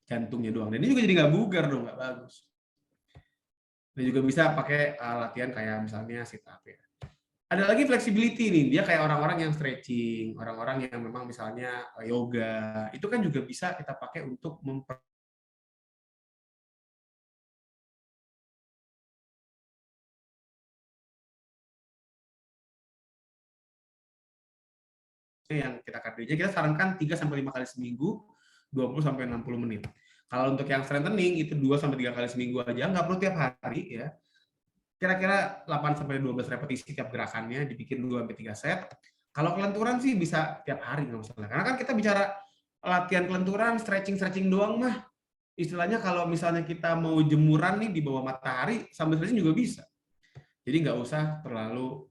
jantungnya doang. Dan ini juga jadi nggak bugar dong, nggak bagus. Dan juga bisa pakai latihan kayak misalnya sit up ya. Ada lagi flexibility nih, dia kayak orang-orang yang stretching, orang-orang yang memang misalnya yoga, itu kan juga bisa kita pakai untuk yang kita kardionya, kita sarankan 3-5 kali seminggu, 20-60 menit. Kalau untuk yang strengthening itu 2-3 kali seminggu aja, nggak perlu tiap hari ya. Kira-kira 8-12 repetisi tiap gerakannya, dibikin 2-3 set. Kalau kelenturan sih bisa tiap hari nggak masalah. Karena kan kita bicara latihan kelenturan, stretching doang mah. Istilahnya kalau misalnya kita mau jemuran nih di bawah matahari, sambil stretching juga bisa. Jadi nggak usah terlalu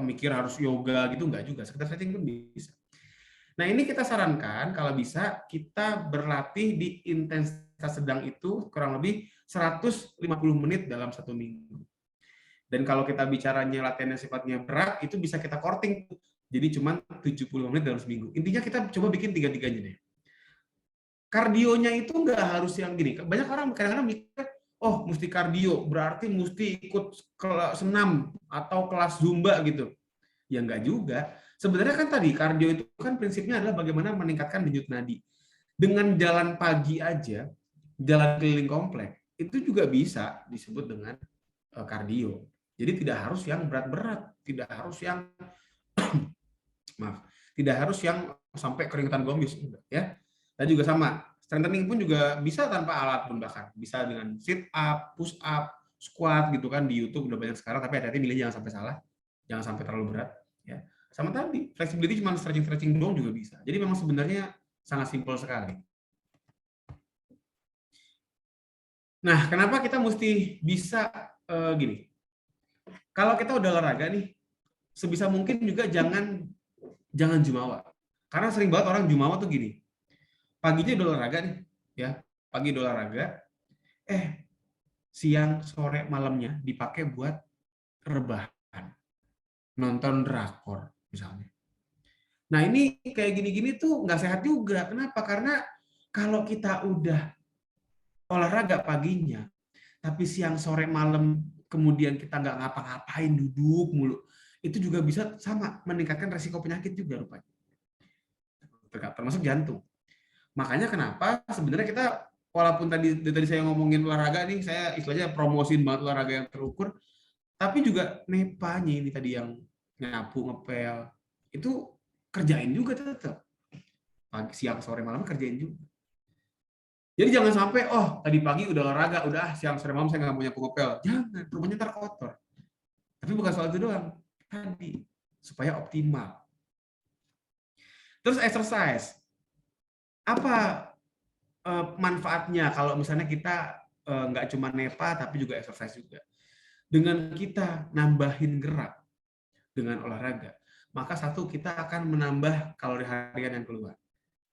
mikir harus yoga gitu, nggak juga. Sekedar stretching pun bisa. Nah, ini kita sarankan kalau bisa kita berlatih di intensitas sedang itu kurang lebih 150 menit dalam 1 minggu. Dan kalau kita bicaranya latihan yang sifatnya berat, itu bisa kita korting. Jadi cuma 70 menit dalam seminggu. Intinya kita coba bikin 3-3-nya deh. Kardionya itu nggak harus yang gini. Banyak orang kadang-kadang mikir, oh mesti kardio, berarti mesti ikut kelas senam atau kelas zumba gitu. Ya nggak juga. Sebenarnya kan tadi kardio itu kan prinsipnya adalah bagaimana meningkatkan denyut nadi. Dengan jalan pagi aja, jalan keliling komplek, itu juga bisa disebut dengan kardio. Jadi tidak harus yang berat-berat, tidak harus yang tidak harus yang sampai keringetan gomis, ya. Dan juga sama, strengthening pun juga bisa tanpa alat pun bahkan. Bisa dengan sit up, push up, squat gitu kan di YouTube udah banyak sekarang, tapi hati-hati milih jangan sampai salah. Jangan sampai terlalu berat, ya. Sama tadi, flexibility cuma stretching doang juga bisa. Jadi memang sebenarnya sangat simpel sekali. Nah, kenapa kita mesti bisa gini? Kalau kita udah olahraga nih, sebisa mungkin juga jangan jumawa. Karena sering banget orang jumawa tuh gini. Paginya udah olahraga nih, ya. Pagi udah olahraga, siang, sore, malamnya dipakai buat rebahan. Nonton drakor misalnya. Nah, ini kayak gini-gini tuh nggak sehat juga. Kenapa? Karena kalau kita udah olahraga paginya, tapi siang, sore, malam kemudian kita nggak ngapa-ngapain, duduk mulu, itu juga bisa sama meningkatkan resiko penyakit juga rupanya. Termasuk jantung. Makanya kenapa sebenarnya kita, walaupun tadi saya ngomongin olahraga nih, saya istilahnya promosiin banget olahraga yang terukur, tapi juga nepanya ini tadi yang nyapu, ngepel, itu kerjain juga tetap. Pagi, siang, sore, malam kerjain juga. Jadi jangan sampai, oh tadi pagi udah olahraga, udah siang, sore, malam saya nggak mau nyapu, ngepel. Jangan, rumahnya ntar kotor. Tapi bukan soal itu doang. Tadi, supaya optimal. Terus exercise. Apa manfaatnya kalau misalnya kita nggak cuma nepa, tapi juga exercise juga? Dengan kita nambahin gerak dengan olahraga, maka satu, kita akan menambah kalori harian yang keluar.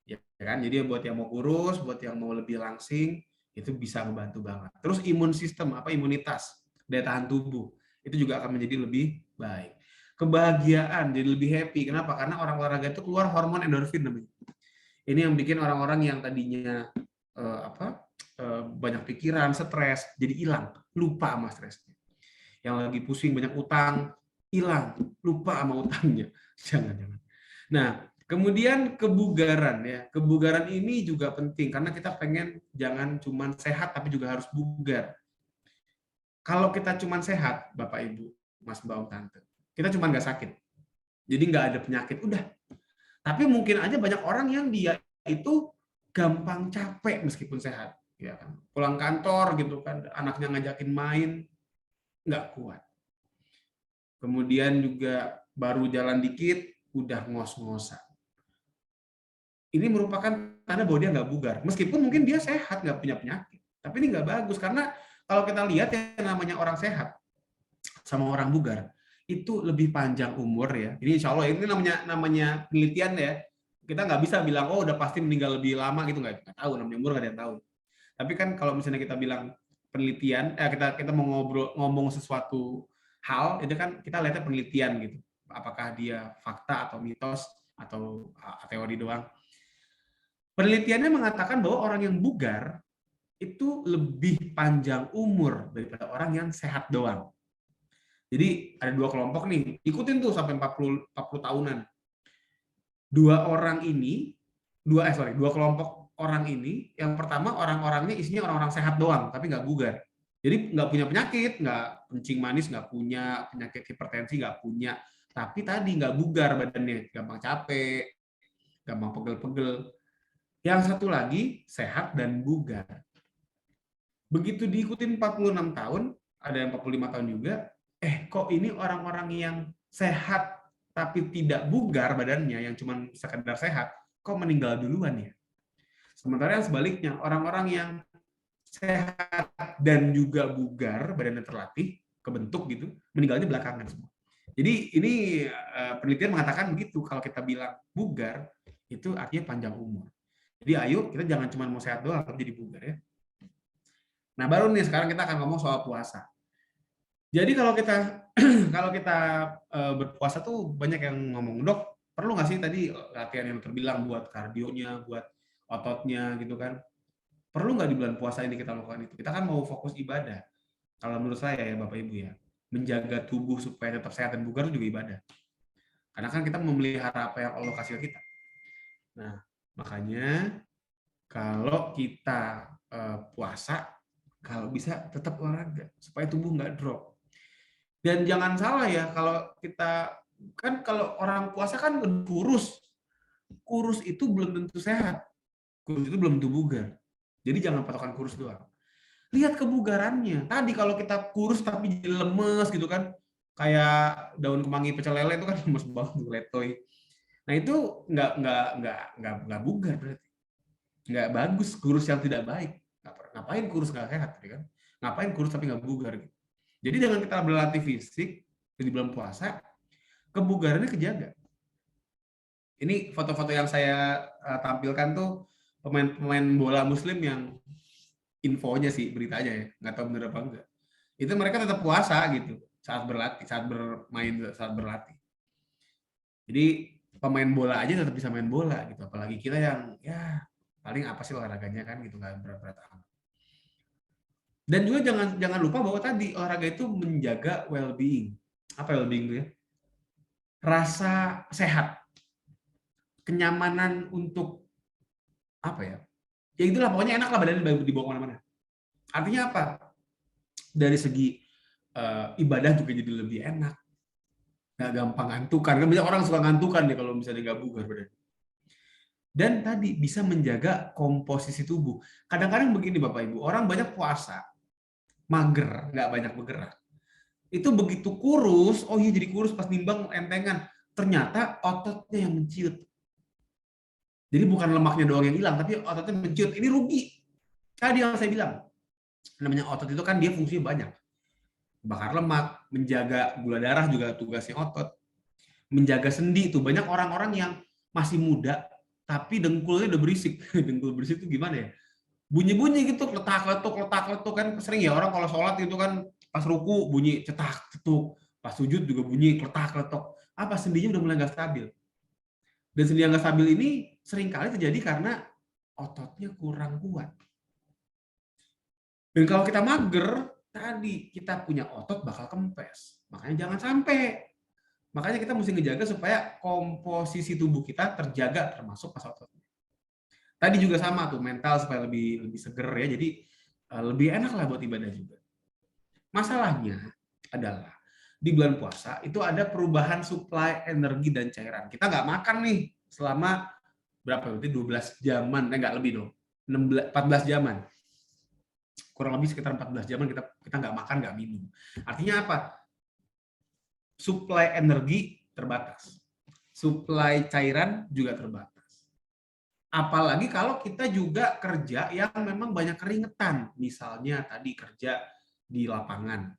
Ya kan? Jadi buat yang mau kurus, buat yang mau lebih langsing, itu bisa membantu banget. Terus imun sistem, imunitas, daya tahan tubuh, itu juga akan menjadi lebih baik. Kebahagiaan, jadi lebih happy. Kenapa? Karena orang olahraga itu keluar hormon endorfin namanya. Ini yang bikin orang-orang yang tadinya banyak pikiran, stres, jadi hilang, lupa sama stresnya. Yang lagi pusing, banyak utang, hilang, lupa sama utangnya. Jangan. Nah, kemudian kebugaran ya. Kebugaran ini juga penting karena kita pengen jangan cuma sehat tapi juga harus bugar. Kalau kita cuma sehat, Bapak Ibu, Mas Mbak Om Tante, kita cuma nggak sakit. Jadi nggak ada penyakit, udah. Tapi mungkin aja banyak orang yang dia itu gampang capek meskipun sehat, ya kan. Pulang kantor gitu kan, anaknya ngajakin main, nggak kuat. Kemudian juga baru jalan dikit, udah ngos-ngosan. Ini merupakan tanda bahwa dia nggak bugar. Meskipun mungkin dia sehat, nggak punya penyakit. Tapi ini nggak bagus, karena kalau kita lihat yang namanya orang sehat sama orang bugar, itu lebih panjang umur ya. Ini insya Allah, ini namanya penelitian ya. Kita nggak bisa bilang, oh udah pasti meninggal lebih lama gitu, nggak tahu, namanya umur nggak ada yang tahu. Tapi kan kalau misalnya kita bilang, penelitian, kita mau ngomong sesuatu hal, itu kan kita lihatnya penelitian gitu. Apakah dia fakta atau mitos atau teori doang. Penelitiannya mengatakan bahwa orang yang bugar itu lebih panjang umur daripada orang yang sehat doang. Jadi ada 2 kelompok nih, ikutin tuh sampai 40 tahunan. 2 kelompok orang ini, yang pertama orang-orangnya isinya orang-orang sehat doang, tapi nggak bugar. Jadi nggak punya penyakit, nggak kencing manis, nggak punya penyakit hipertensi, nggak punya. Tapi tadi nggak bugar badannya, gampang capek, gampang pegel-pegel. Yang satu lagi sehat dan bugar. Begitu diikutin 46 tahun, ada yang 45 tahun juga, kok ini orang-orang yang sehat tapi tidak bugar badannya, yang cuma sekedar sehat, kok meninggal duluan ya? Sementara yang sebaliknya, orang-orang yang sehat dan juga bugar, badannya terlatih, kebentuk gitu, meninggalnya belakangan semua. Jadi ini penelitian mengatakan begitu, kalau kita bilang bugar, itu artinya panjang umur. Jadi ayo, kita jangan cuma mau sehat doang, tapi jadi bugar ya. Nah baru nih, sekarang kita akan ngomong soal puasa. Jadi kalau kita berpuasa tuh banyak yang ngomong, dok, perlu nggak sih tadi latihan yang terbilang buat kardionya, buat ototnya gitu kan? Perlu nggak di bulan puasa ini kita lakukan itu? Kita kan mau fokus ibadah. Kalau menurut saya ya Bapak Ibu ya, menjaga tubuh supaya tetap sehat dan bugar itu juga ibadah. Karena kan kita memelihara apa yang Allah kasih ke kita. Nah, makanya kalau kita puasa, kalau bisa tetap olahraga supaya tubuh nggak drop. Dan jangan salah ya, kalau kita kan kalau orang puasa kan kurus itu belum tentu sehat, kurus itu belum tentu bugar. Jadi jangan patokan kurus doang. Lihat kebugarannya. Tadi kalau kita kurus tapi jadi lemes gitu kan, kayak daun kemangi pecel lele itu kan lemes banget, letoy. Nah itu nggak bugar berarti. Nggak bagus, kurus yang tidak baik. Ngapain kurus nggak sehat, kan? Ngapain kurus tapi nggak bugar gitu. Jadi dengan kita berlatih fisik di bulan puasa, kebugarannya kejaga. Ini foto-foto yang saya tampilkan tuh pemain bola muslim yang infonya sih, beritanya ya, nggak tahu benar apa enggak. Itu mereka tetap puasa gitu saat berlatih, saat berlatih. Jadi pemain bola aja tetap bisa main bola gitu, apalagi kita yang ya paling apa sih olahraganya kan gitu, nggak berat-berat amat. Dan juga jangan lupa bahwa tadi olahraga itu menjaga well-being. Apa well-being itu ya? Rasa sehat, kenyamanan untuk apa ya? Ya itulah, pokoknya enak lah badannya dibawa kemana-mana. Artinya apa? Dari segi ibadah juga jadi lebih enak. Nggak gampang ngantukan. Kan banyak orang suka ngantukan nih kalau misalnya nggak bugar badan. Dan tadi bisa menjaga komposisi tubuh. Kadang-kadang begini Bapak Ibu, orang banyak puasa, mager, nggak banyak bergerak. Itu begitu kurus, oh iya jadi kurus pas nimbang entengan. Ternyata ototnya yang menciut. Jadi bukan lemaknya doang yang hilang, tapi ototnya menciut. Ini rugi. Tadi yang saya bilang, namanya otot itu kan dia fungsinya banyak. Bakar lemak, menjaga gula darah juga tugasnya otot. Menjaga sendi itu banyak orang-orang yang masih muda, tapi dengkulnya udah berisik. Dengkul berisik itu gimana ya? Bunyi-bunyi gitu, letak-letuk kan sering ya orang kalau sholat itu kan pas ruku bunyi cetak-cetuk, pas sujud juga bunyi letak-letuk. Apa sendinya udah mulai nggak stabil. Dan sendi yang nggak stabil ini seringkali terjadi karena ototnya kurang kuat. Dan kalau kita mager, tadi kita punya otot bakal kempes. Makanya jangan sampai. Makanya kita mesti ngejaga supaya komposisi tubuh kita terjaga termasuk pas ototnya. Tadi juga sama tuh, mental supaya lebih seger ya, jadi lebih enak lah buat ibadah juga. Masalahnya adalah di bulan puasa itu ada perubahan suplai energi dan cairan. Kita nggak makan nih selama berapa? Berarti 12 jaman, nggak lebih dong, 14 jaman. Kurang lebih sekitar 14 jaman kita nggak makan, nggak minum. Artinya apa? Suplai energi terbatas. Suplai cairan juga terbatas. Apalagi kalau kita juga kerja yang memang banyak keringetan. Misalnya tadi kerja di lapangan.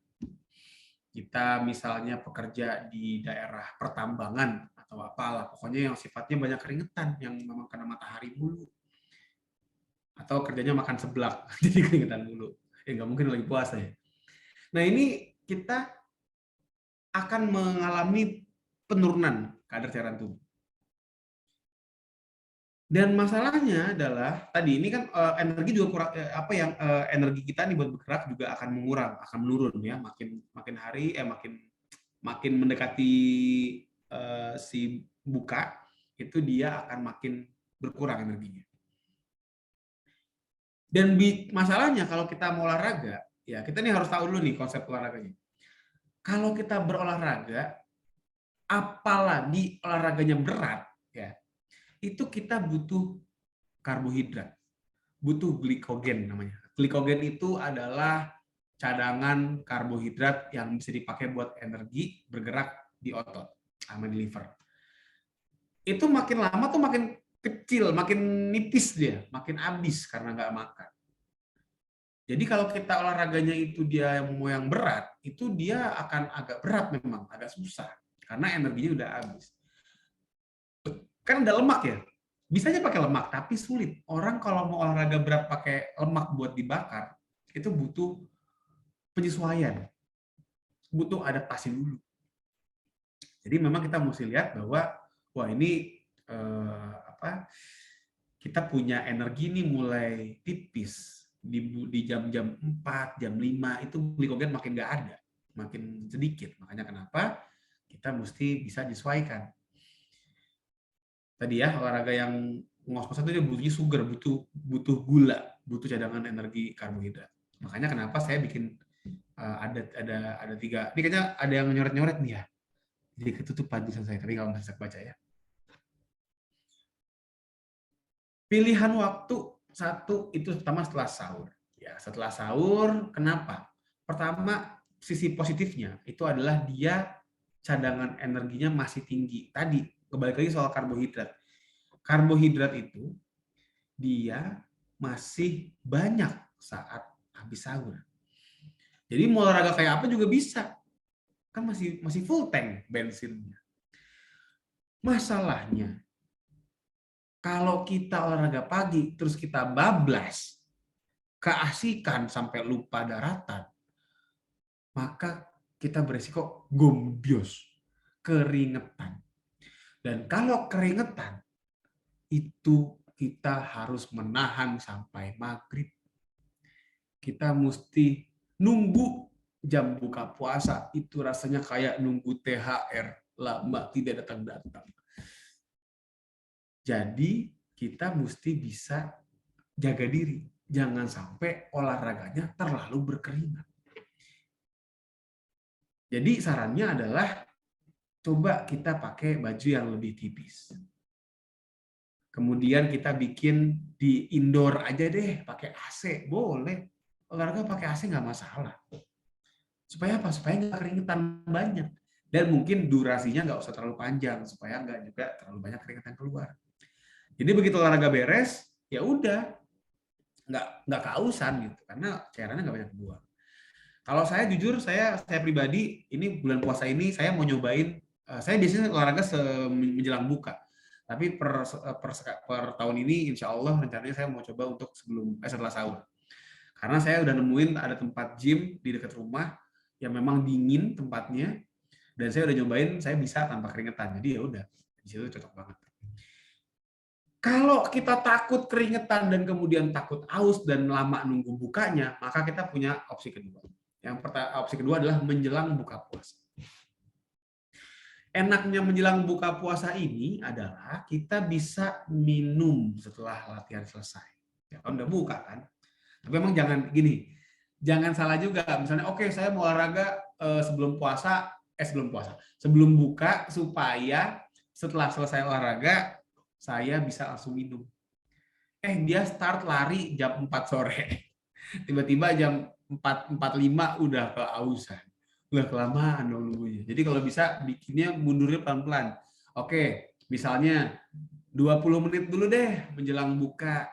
Kita misalnya pekerja di daerah pertambangan atau apalah. Pokoknya yang sifatnya banyak keringetan, yang memang kena matahari mulu. Atau kerjanya makan seblak, jadi keringetan mulu. Nggak mungkin lagi puasa ya. Nah ini kita akan mengalami penurunan kadar cairan tubuh. Dan masalahnya adalah tadi ini kan energi juga kurang energi kita nih buat bergerak juga akan menurun ya, makin hari makin mendekati si buka itu dia akan makin berkurang energinya. Dan masalahnya kalau kita mau olahraga, ya kita nih harus tahu dulu nih konsep olahraganya. Kalau kita berolahraga, apalagi olahraganya berat, ya itu kita butuh karbohidrat, butuh glikogen namanya. Glikogen itu adalah cadangan karbohidrat yang bisa dipakai buat energi bergerak di otot sama di liver. Itu makin lama tuh makin kecil, makin nipis dia, makin habis karena nggak makan. Jadi kalau kita olahraganya itu dia yang berat, itu dia akan agak berat memang, agak susah karena energinya udah habis. Kan ada lemak ya, bisa aja pakai lemak, tapi sulit. Orang kalau mau olahraga berat pakai lemak buat dibakar, itu butuh penyesuaian, butuh adaptasi dulu. Jadi memang kita mesti lihat bahwa wah ini kita punya energi nih mulai tipis di jam-jam 4, jam 5 itu glikogen makin nggak ada, makin sedikit. Makanya kenapa kita mesti bisa disesuaikan. Tadi ya olahraga yang ngos-ngosan itu dia butuhnya sugar, butuh gula, butuh cadangan energi karbohidrat. Makanya kenapa saya bikin ada 3. Ini kayaknya ada yang nyoret-nyoret nih ya. Jadi ketutupan tulisan saya, tapi kalau bisa baca ya. Pilihan waktu 1 itu pertama setelah sahur. Ya, setelah sahur, kenapa? Pertama, sisi positifnya itu adalah dia cadangan energinya masih tinggi. Tadi, kembali lagi soal karbohidrat. Karbohidrat itu dia masih banyak saat habis sahur. Jadi mau olahraga kayak apa juga bisa. Kan masih full tank bensinnya. Masalahnya, kalau kita olahraga pagi, terus kita bablas, keasikan sampai lupa daratan, maka kita beresiko gombios, keringetan. Dan kalau keringetan, itu kita harus menahan sampai maghrib. Kita mesti nunggu jam buka puasa, itu rasanya kayak nunggu THR, lama tidak datang-datang. Jadi kita mesti bisa jaga diri, jangan sampai olahraganya terlalu berkeringat. Jadi sarannya adalah coba kita pakai baju yang lebih tipis. Kemudian kita bikin di indoor aja deh, pakai AC, boleh. Olahraga pakai AC nggak masalah. Supaya apa? Supaya nggak keringetan banyak. Dan mungkin durasinya nggak usah terlalu panjang, supaya nggak juga terlalu banyak keringetan keluar. Jadi begitu olahraga beres, ya udah nggak kehausan gitu, karena cairannya nggak banyak keluar. Kalau saya jujur, saya pribadi ini bulan puasa ini saya mau nyobain. Saya biasanya olahraga menjelang buka, tapi per tahun ini insya Allah rencananya saya mau coba untuk setelah sahur. Karena saya udah nemuin ada tempat gym di dekat rumah yang memang dingin tempatnya, dan saya udah nyobain saya bisa tanpa keringetan. Jadi ya udah, di situ cocok banget. Kalau kita takut keringetan dan kemudian takut haus dan lama nunggu bukanya, maka kita punya opsi kedua. Opsi kedua adalah menjelang buka puasa. Enaknya menjelang buka puasa ini adalah kita bisa minum setelah latihan selesai. Ya kan udah buka kan. Tapi memang jangan gini, jangan salah juga. Misalnya oke, saya mau olahraga sebelum buka supaya setelah selesai olahraga saya bisa langsung minum. Dia start lari jam 4 sore. Tiba-tiba jam 4.45 udah kehausan. Udah kelamaan dong nunggunya. Jadi kalau bisa bikinnya mundurnya pelan-pelan. Oke, misalnya 20 menit dulu deh menjelang buka.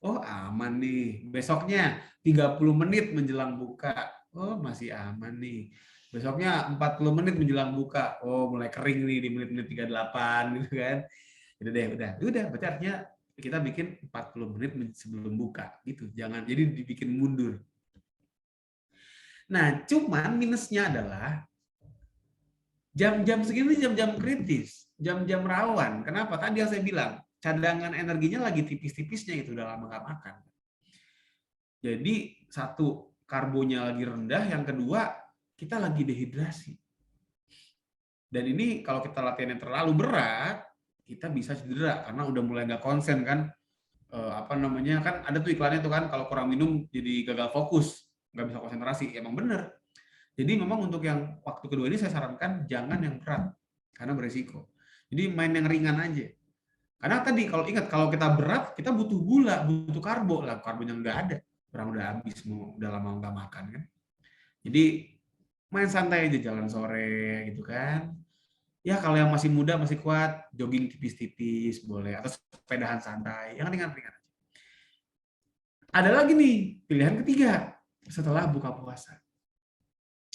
Oh, aman nih. Besoknya 30 menit menjelang buka. Oh, masih aman nih. Besoknya 40 menit menjelang buka. Oh, mulai kering nih di menit-menit 38 gitu kan. Udah. Berarti artinya kita bikin 40 menit sebelum buka gitu. Jangan jadi dibikin mundur. Nah, cuman minusnya adalah jam-jam segini jam-jam kritis, jam-jam rawan. Kenapa? Tadi yang saya bilang, cadangan energinya lagi tipis-tipisnya itu udah lama nggak makan. Jadi satu, karbonya lagi rendah, yang kedua, kita lagi dehidrasi. Dan ini kalau kita latihan yang terlalu berat, kita bisa cedera karena udah mulai nggak konsen kan. Apa namanya, kan ada tuh iklannya tuh kan, kalau kurang minum jadi gagal fokus, nggak bisa konsentrasi. Emang bener. Jadi memang untuk yang waktu kedua ini saya sarankan jangan yang berat karena beresiko. Jadi main yang ringan aja. Karena tadi kalau ingat, kalau kita berat kita butuh gula, butuh karbo lah, karbonya nggak ada, orang udah habis, mau udah lama nggak makan kan. Jadi main santai aja, jalan sore gitu kan. Ya kalau yang masih muda masih kuat, jogging tipis-tipis boleh, atau sepedahan santai, yang ringan-ringan. Ada lagi nih pilihan ketiga setelah buka puasa.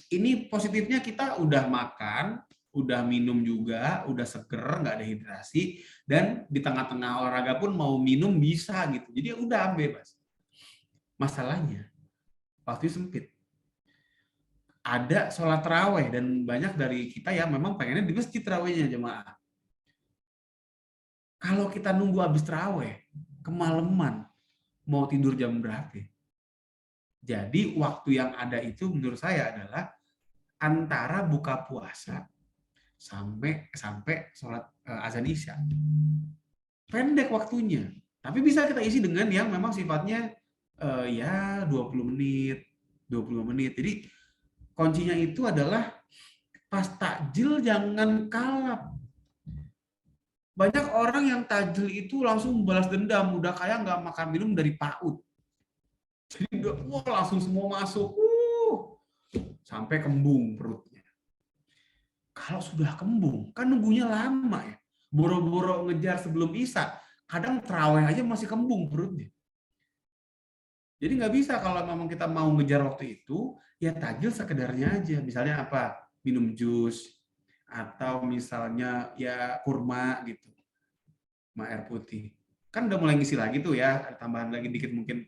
Ini positifnya kita udah makan, udah minum juga, udah seger, nggak dehidrasi, dan di tengah-tengah olahraga pun mau minum bisa gitu. Jadi udah bebas. Masalahnya, waktu sempit. Ada sholat taraweh, dan banyak dari kita yang memang pengennya di masjid tarawehnya jemaah. Kalau kita nunggu habis taraweh, kemalaman, mau tidur jam berapa? Jadi waktu yang ada itu menurut saya adalah antara buka puasa sampai sholat azan isya. Pendek waktunya, tapi bisa kita isi dengan yang memang sifatnya ya 20 menit, 25 menit. Jadi kuncinya itu adalah pas takjil jangan kalap. Banyak orang yang takjil itu langsung balas dendam, udah kayak nggak makan minum dari PAUD. Jadi wah, langsung semua masuk, sampai kembung perutnya. Kalau sudah kembung, kan nunggunya lama ya. Boro-boro ngejar sebelum isya, kadang terawih aja masih kembung perutnya. Jadi nggak bisa kalau memang kita mau ngejar waktu itu, ya takjil sekedarnya aja. Misalnya apa? Minum jus, atau misalnya ya kurma gitu, sama air putih. Kan udah mulai ngisi lagi tuh ya, ada tambahan lagi dikit mungkin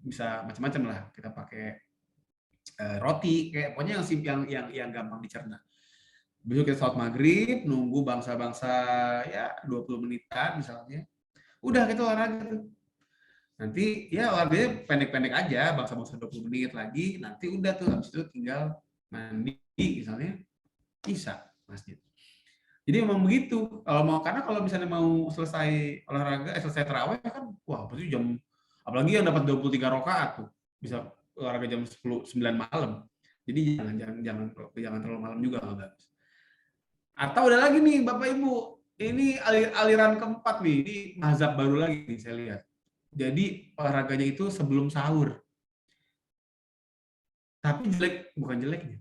bisa macam-macam lah. Kita pakai roti, kayak pokoknya yang gampang dicerna. Besok kita sholat maghrib, nunggu bangsa-bangsa ya 20 menitan misalnya. Udah kita olahraga tuh. Nanti ya olahraganya pendek-pendek aja, bangsa-bangsa 20 menit lagi, nanti udah tuh, habis itu tinggal mandi misalnya, bisa masjid. Jadi memang begitu. Kalau mau, karena kalau misalnya mau selesai olahraga, selesai tarawih kan, wah pasti jam, apalagi yang dapat 23 rakaat tuh, bisa olahraga jam 9 malam. Jadi jangan terlalu malam juga nggak bagus. Atau ada lagi nih Bapak Ibu, ini aliran keempat nih, ini mazhab baru lagi nih saya lihat. Jadi olahraganya itu sebelum sahur. Tapi bukan jeleknya.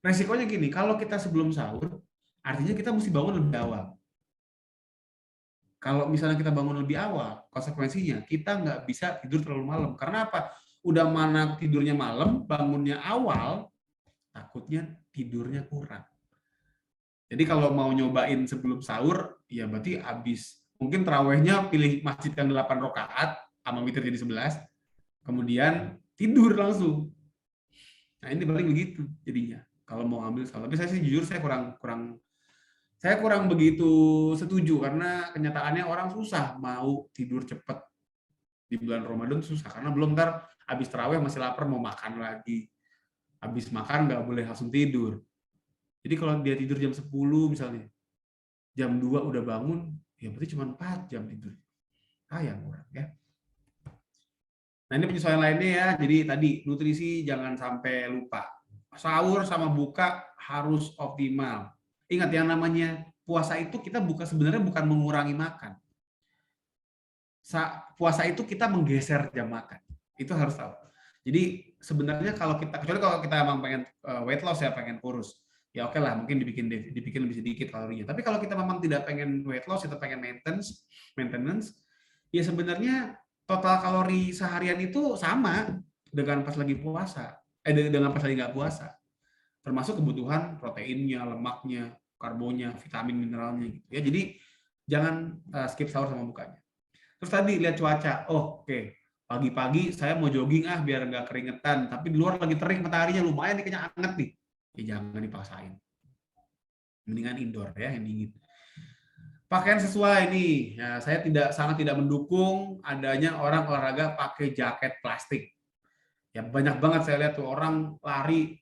Resikonya gini, kalau kita sebelum sahur, artinya kita mesti bangun lebih awal. Kalau misalnya kita bangun lebih awal, konsekuensinya kita nggak bisa tidur terlalu malam. Karena apa? Udah mana tidurnya malam, bangunnya awal, takutnya tidurnya kurang. Jadi kalau mau nyobain sebelum sahur, ya berarti habis. Mungkin tarawehnya pilih masjid yang 8 rakaat, sama witir jadi 11, kemudian tidur langsung. Nah ini paling begitu jadinya. Kalau mau ambil salah. Tapi saya sih jujur saya kurang begitu setuju, karena kenyataannya orang susah mau tidur cepat di bulan Ramadan, susah. Karena belum ntar habis taraweh masih lapar mau makan lagi. Habis makan nggak boleh langsung tidur. Jadi kalau dia tidur jam 10 misalnya, jam 2 udah bangun, ya berarti cuma 4 jam tidur. Sayang orang ya. Nah ini penyesuaian lainnya ya, jadi tadi nutrisi jangan sampai lupa. Sahur sama buka harus optimal. Ingat yang namanya puasa itu kita sebenarnya bukan mengurangi makan. Puasa itu kita menggeser jam makan. Itu harus tahu. Jadi sebenarnya kecuali kalau kita emang pengen weight loss ya, pengen kurus, ya oke lah, mungkin dibikin lebih sedikit kalorinya. Tapi kalau kita memang tidak pengen weight loss, kita pengen maintenance, ya sebenarnya total kalori seharian itu sama dengan pas lagi puasa, dengan pas lagi nggak puasa. Termasuk kebutuhan proteinnya, lemaknya, karbonya, vitamin, mineralnya gitu ya. Jadi jangan skip sahur sama bukanya. Terus tadi lihat cuaca. Oh, oke. Pagi-pagi saya mau jogging biar nggak keringetan, tapi di luar lagi terik mataharinya lumayan nih kayaknya anget nih. Ya jangan dipaksain. Mendingan indoor ya yang dingin. Pakaian sesuai nih. Ya, saya sangat tidak mendukung adanya orang olahraga pakai jaket plastik. Ya banyak banget saya lihat tuh orang lari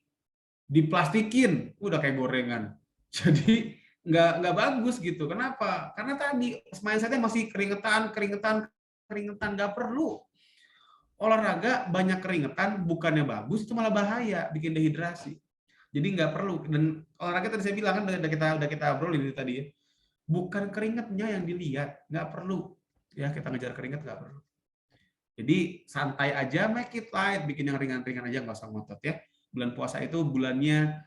diplastikin, udah kayak gorengan. Jadi nggak bagus gitu. Kenapa? Karena tadi mindsetnya masih keringetan, nggak perlu. Olahraga banyak keringetan bukannya bagus, itu malah bahaya, bikin dehidrasi. Jadi nggak perlu. Dan olahraga tadi saya bilang kan udah kita obrolin tadi ya. Bukan keringetnya yang dilihat, nggak perlu. Ya kita ngejar keringet nggak perlu. Jadi santai aja, make it light, bikin yang ringan-ringan aja, nggak usah ngotot ya. Bulan puasa itu bulannya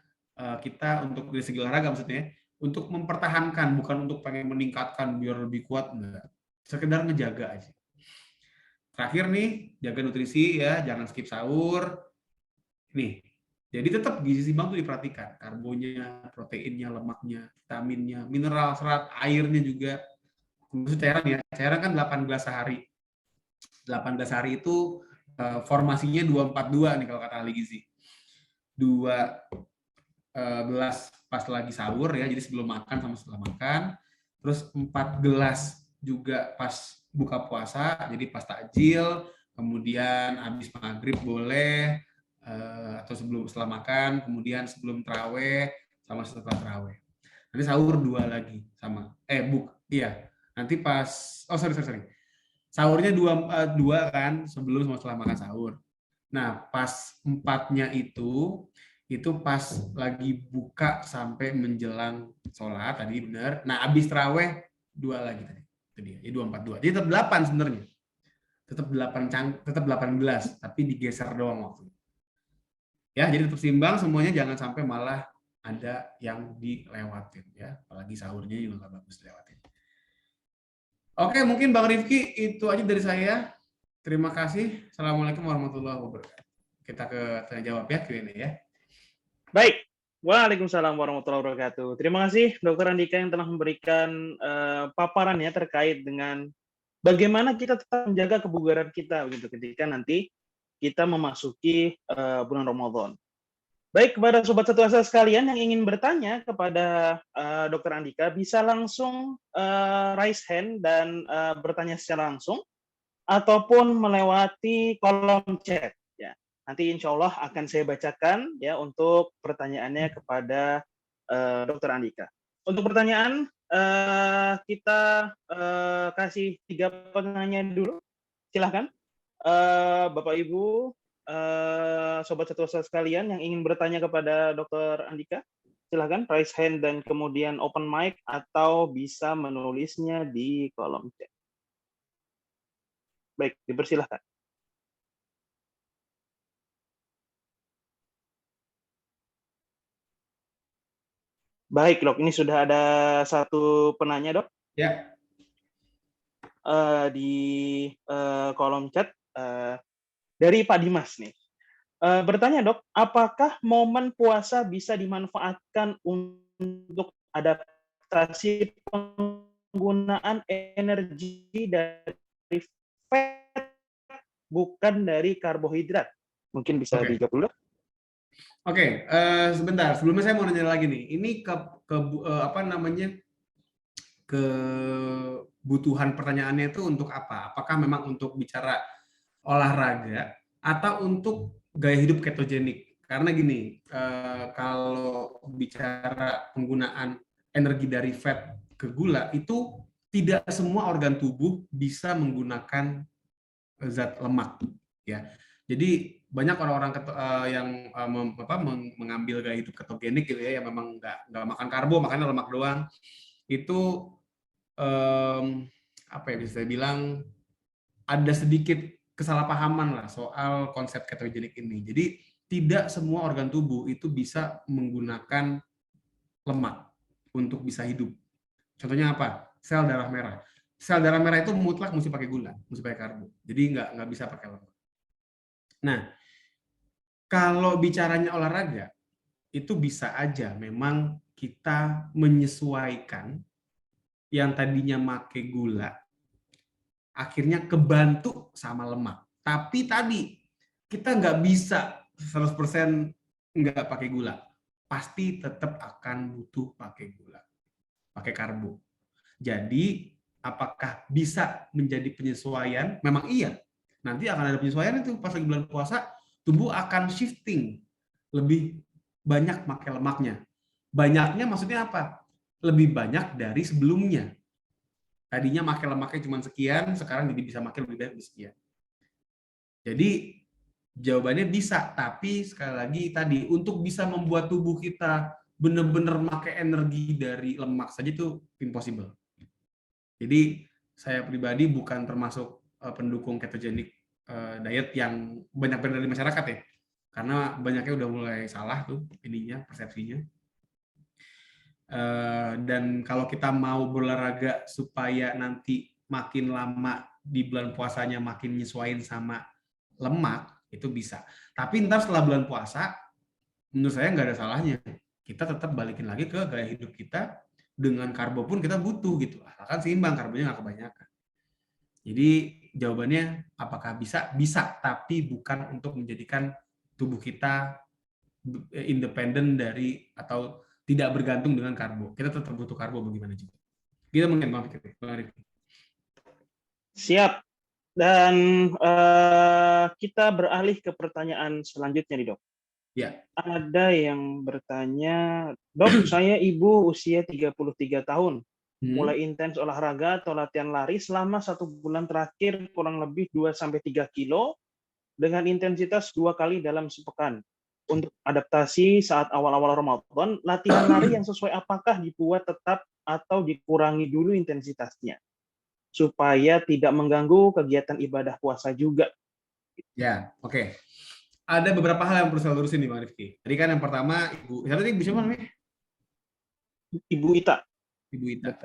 kita untuk dari segi olahraga maksudnya, untuk mempertahankan, bukan untuk pengen meningkatkan biar lebih kuat, enggak. Sekedar ngejaga aja. Terakhir nih, jaga nutrisi ya, jangan skip sahur. Nih, jadi tetap gizi seimbang itu diperhatikan. Karbonya, proteinnya, lemaknya, vitaminnya, mineral, serat, airnya juga. Maksud cairan ya, cairan kan 8 gelas sehari. 18 hari itu formasinya 242 nih kalau kata ahli gizi. 2 gelas pas lagi sahur ya, jadi sebelum makan sama setelah makan. Terus 4 gelas juga pas buka puasa, jadi pas takjil, kemudian habis maghrib boleh, atau setelah makan, kemudian sebelum taraweh sama setelah taraweh. Nanti sahur 2 lagi sama, nanti pas, sorry. Sahurnya 2 kan, sebelum sama setelah makan sahur. Nah, pas 4-nya itu pas lagi buka sampai menjelang sholat, tadi benar. Nah, habis taraweh 2 lagi tadi. Itu dia, 242. Jadi tetap 8 sebenarnya. Tetap 18, tapi digeser doang waktu. Ya, jadi tetap seimbang semuanya, jangan sampai malah ada yang dilewatin ya. Apalagi sahurnya juga nggak bagus dilewatin. Oke, mungkin Bang Rifki itu aja dari saya. Terima kasih. Assalamualaikum warahmatullahi wabarakatuh. Kita ke tanya jawab ya, Q&A ya. Baik. Waalaikumsalam warahmatullahi wabarakatuh. Terima kasih Dr. Andika yang telah memberikan paparannya terkait dengan bagaimana kita tetap menjaga kebugaran kita begitu ketika nanti kita memasuki bulan Ramadan. Baik, kepada sobat satu asa sekalian yang ingin bertanya kepada Dr. Andika bisa langsung raise hand dan bertanya secara langsung ataupun melewati kolom chat. Nanti insya Allah akan saya bacakan ya untuk pertanyaannya kepada Dr. Andika. Untuk pertanyaan kita kasih 3 penanya dulu. Silahkan Bapak Ibu, sobat satu asa sekalian yang ingin bertanya kepada Dr. Andika, silahkan raise hand dan kemudian open mic atau bisa menulisnya di kolom chat. Baik, dipersilahkan. Baik, Dok. Ini sudah ada satu penanya, Dok. Ya. Di kolom chat dari Pak Dimas nih. Bertanya, Dok, apakah momen puasa bisa dimanfaatkan untuk adaptasi penggunaan energi dari fat bukan dari karbohidrat? Mungkin bisa dijawab dulu. Oke, sebentar. Sebelumnya saya mau nanya lagi nih. Ini kebutuhan pertanyaannya itu untuk apa? Apakah memang untuk bicara olahraga atau untuk gaya hidup ketogenik? Karena gini, kalau bicara penggunaan energi dari fat ke gula itu tidak semua organ tubuh bisa menggunakan zat lemak, ya. Jadi banyak orang-orang yang mengambil gaya hidup ketogenik gitu ya, yang memang nggak makan karbo, makannya lemak doang. Itu bisa saya bilang ada sedikit kesalahpahaman lah soal konsep ketogenik ini. Jadi tidak semua organ tubuh itu bisa menggunakan lemak untuk bisa hidup. Contohnya apa? Sel darah merah. Sel darah merah itu mutlak mesti pakai gula, mesti pakai karbo. Jadi nggak bisa pakai lemak. Nah, kalau bicaranya olahraga, itu bisa aja memang kita menyesuaikan yang tadinya make gula, akhirnya kebantu sama lemak. Tapi tadi kita nggak bisa 100% nggak pakai gula. Pasti tetap akan butuh pakai gula, pakai karbo. Jadi apakah bisa menjadi penyesuaian? Memang iya. Nanti akan ada penyesuaian itu pas lagi bulan puasa, tubuh akan shifting lebih banyak pakai lemaknya. Banyaknya maksudnya apa? Lebih banyak dari sebelumnya. Tadinya pakai lemaknya cuma sekian, sekarang jadi bisa pakai lebih dari sekian. Jadi jawabannya bisa, tapi sekali lagi tadi untuk bisa membuat tubuh kita benar-benar pakai energi dari lemak saja itu impossible. Jadi saya pribadi bukan termasuk pendukung ketogenic diet yang banyak beredar di masyarakat ya, karena banyaknya udah mulai salah tuh ininya persepsinya. Dan kalau kita mau berolahraga supaya nanti makin lama di bulan puasanya makin nyesuaiin sama lemak, itu bisa. Tapi ntar setelah bulan puasa, menurut saya nggak ada salahnya. Kita tetap balikin lagi ke gaya hidup kita, dengan karbo pun kita butuh gitu. Asalkan seimbang, karbonya nggak kebanyakan. Jadi jawabannya apakah bisa? Bisa, tapi bukan untuk menjadikan tubuh kita independen dari atau tidak bergantung dengan karbo. Kita tetap butuh karbo bagaimana juga. Kita mungkin Bang Fikri. Siap. Dan kita beralih ke pertanyaan selanjutnya nih, Dok. Ya. Ada yang bertanya, Dok, saya ibu usia 33 tahun. Mulai intens olahraga atau latihan lari selama 1 bulan terakhir kurang lebih 2-3 kilo dengan intensitas 2 kali dalam sepekan. Untuk adaptasi saat awal-awal Ramadan, latihan lari yang sesuai apakah dibuat tetap atau dikurangi dulu intensitasnya supaya tidak mengganggu kegiatan ibadah puasa juga? Ya, oke. Ada beberapa hal yang perlu saya lurusin nih Bang Rifki. Tadi kan yang pertama Ibu siapa namanya? Ibu Ita. Ibu Ita.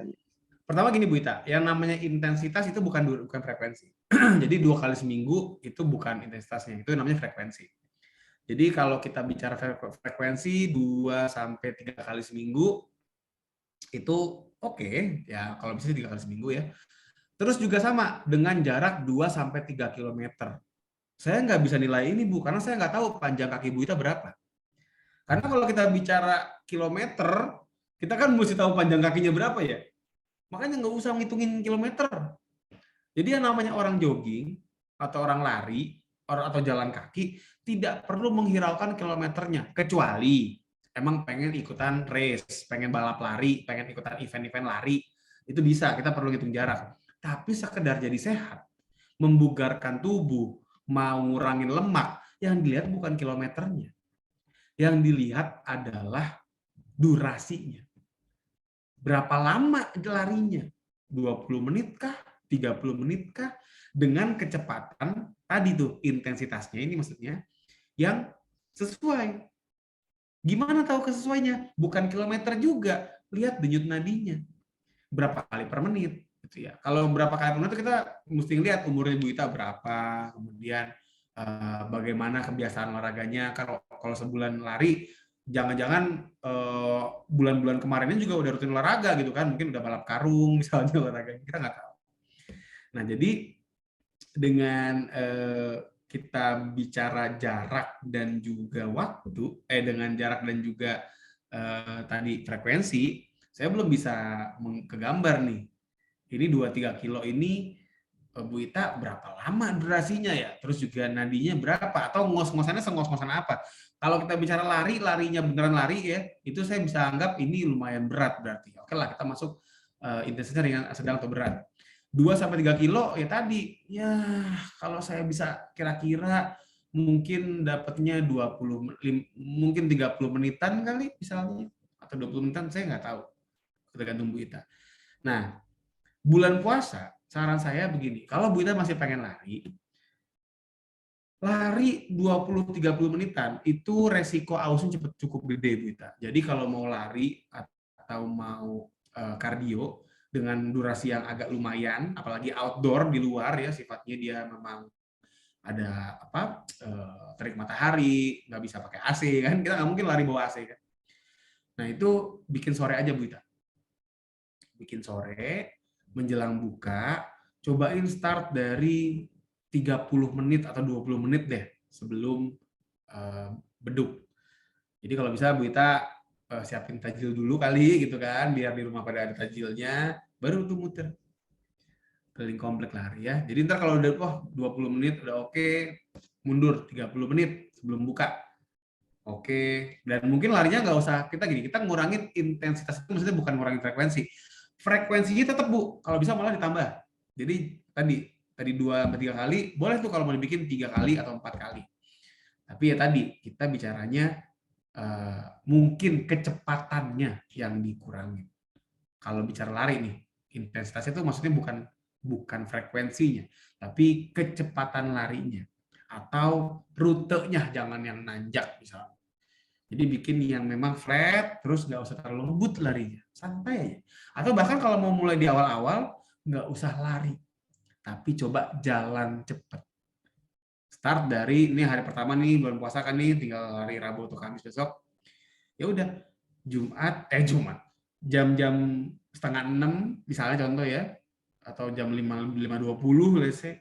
Pertama gini Bu Ita, yang namanya intensitas itu bukan frekuensi. Jadi 2 kali seminggu itu bukan intensitasnya, itu namanya frekuensi. Jadi kalau kita bicara frekuensi 2-3 kali seminggu itu oke, ya kalau bisa 3 kali seminggu ya. Terus juga sama dengan jarak 2-3 km. Saya nggak bisa nilai ini Bu, karena saya nggak tahu panjang kaki Bu Ita berapa. Karena kalau kita bicara kilometer, kita kan mesti tahu panjang kakinya berapa ya. Makanya nggak usah ngitungin kilometer. Jadi yang namanya orang jogging atau orang lari atau jalan kaki tidak perlu menghiraukan kilometernya, kecuali emang pengen ikutan race, pengen balap lari, pengen ikutan event-event lari, itu bisa, kita perlu hitung jarak. Tapi sekedar jadi sehat, membugarkan tubuh, mau ngurangin lemak, yang dilihat bukan kilometernya. Yang dilihat adalah durasinya. Berapa lama larinya? 20 menit kah? 30 menit kah? Dengan kecepatan tadi tuh, intensitasnya ini maksudnya yang sesuai. Gimana tahu kesesuainya? Bukan kilometer juga, lihat denyut nadinya. Berapa kali per menit gitu ya. Kalau berapa kali per menit kita mesti lihat umurnya Bu Ita berapa, kemudian bagaimana kebiasaan olahraganya. Kalau sebulan lari, jangan-jangan bulan-bulan kemarinnya juga udah rutin olahraga gitu kan, mungkin udah balap karung misalnya olahraganya, kita nggak tahu. Nah jadi dengan kita bicara jarak dan juga waktu, dengan jarak dan juga tadi frekuensi, saya belum bisa kegambar nih. Ini 2-3 kilo ini Bu Ita berapa lama durasinya ya? Terus juga nadinya berapa? Atau ngos-ngosannya sengos-ngosan apa? Kalau kita bicara larinya beneran lari ya, itu saya bisa anggap ini lumayan berat berarti. Oke lah, kita masuk intensitasnya ringan, sedang atau berat. 2-3 kilo ya tadi. Ya, kalau saya bisa kira-kira mungkin dapatnya mungkin 30 menitan kali misalnya. Atau 20 menitan, saya nggak tahu. Tergantung Bu Ita. Nah, bulan puasa, saran saya begini, kalau Bu Ita masih pengen lari 20-30 menitan, itu resiko ausnya cukup gede Bu Ita. Jadi kalau mau lari atau mau kardio dengan durasi yang agak lumayan, apalagi outdoor di luar ya, sifatnya dia memang ada terik matahari, nggak bisa pakai AC kan, kita nggak mungkin lari bawa AC kan. Nah itu bikin sore aja Bu Ita. Bikin sore, menjelang buka, cobain start dari 30 menit atau 20 menit deh sebelum beduk. Jadi kalau bisa Bu Ita siapin tajil dulu kali gitu kan, biar di rumah pada ada tajilnya, baru tuh muter. Keliling komplek lari ya. Jadi ntar kalau udah 20 menit udah oke, mundur 30 menit sebelum buka. Oke, dan mungkin larinya nggak usah kita ngurangin intensitas itu, maksudnya bukan ngurangin frekuensi. Frekuensinya tetap Bu, kalau bisa malah ditambah. Jadi tadi 2-3 kali, boleh tuh kalau mau dibikin 3 kali atau 4 kali. Tapi ya tadi kita bicaranya mungkin kecepatannya yang dikurangi. Kalau bicara lari nih, intensitasnya itu maksudnya bukan frekuensinya, tapi kecepatan larinya atau rutenya, jangan yang nanjak misalnya. Jadi bikin yang memang flat, terus nggak usah terlalu ngebut larinya, santai aja. Atau bahkan kalau mau mulai di awal-awal nggak usah lari, tapi coba jalan cepat. Start dari ini hari pertama nih bulan puasa kan nih, tinggal hari Rabu atau Kamis besok. Ya udah Jumat jam-jam 5:30 misalnya contoh ya, atau jam 5:20 let's say.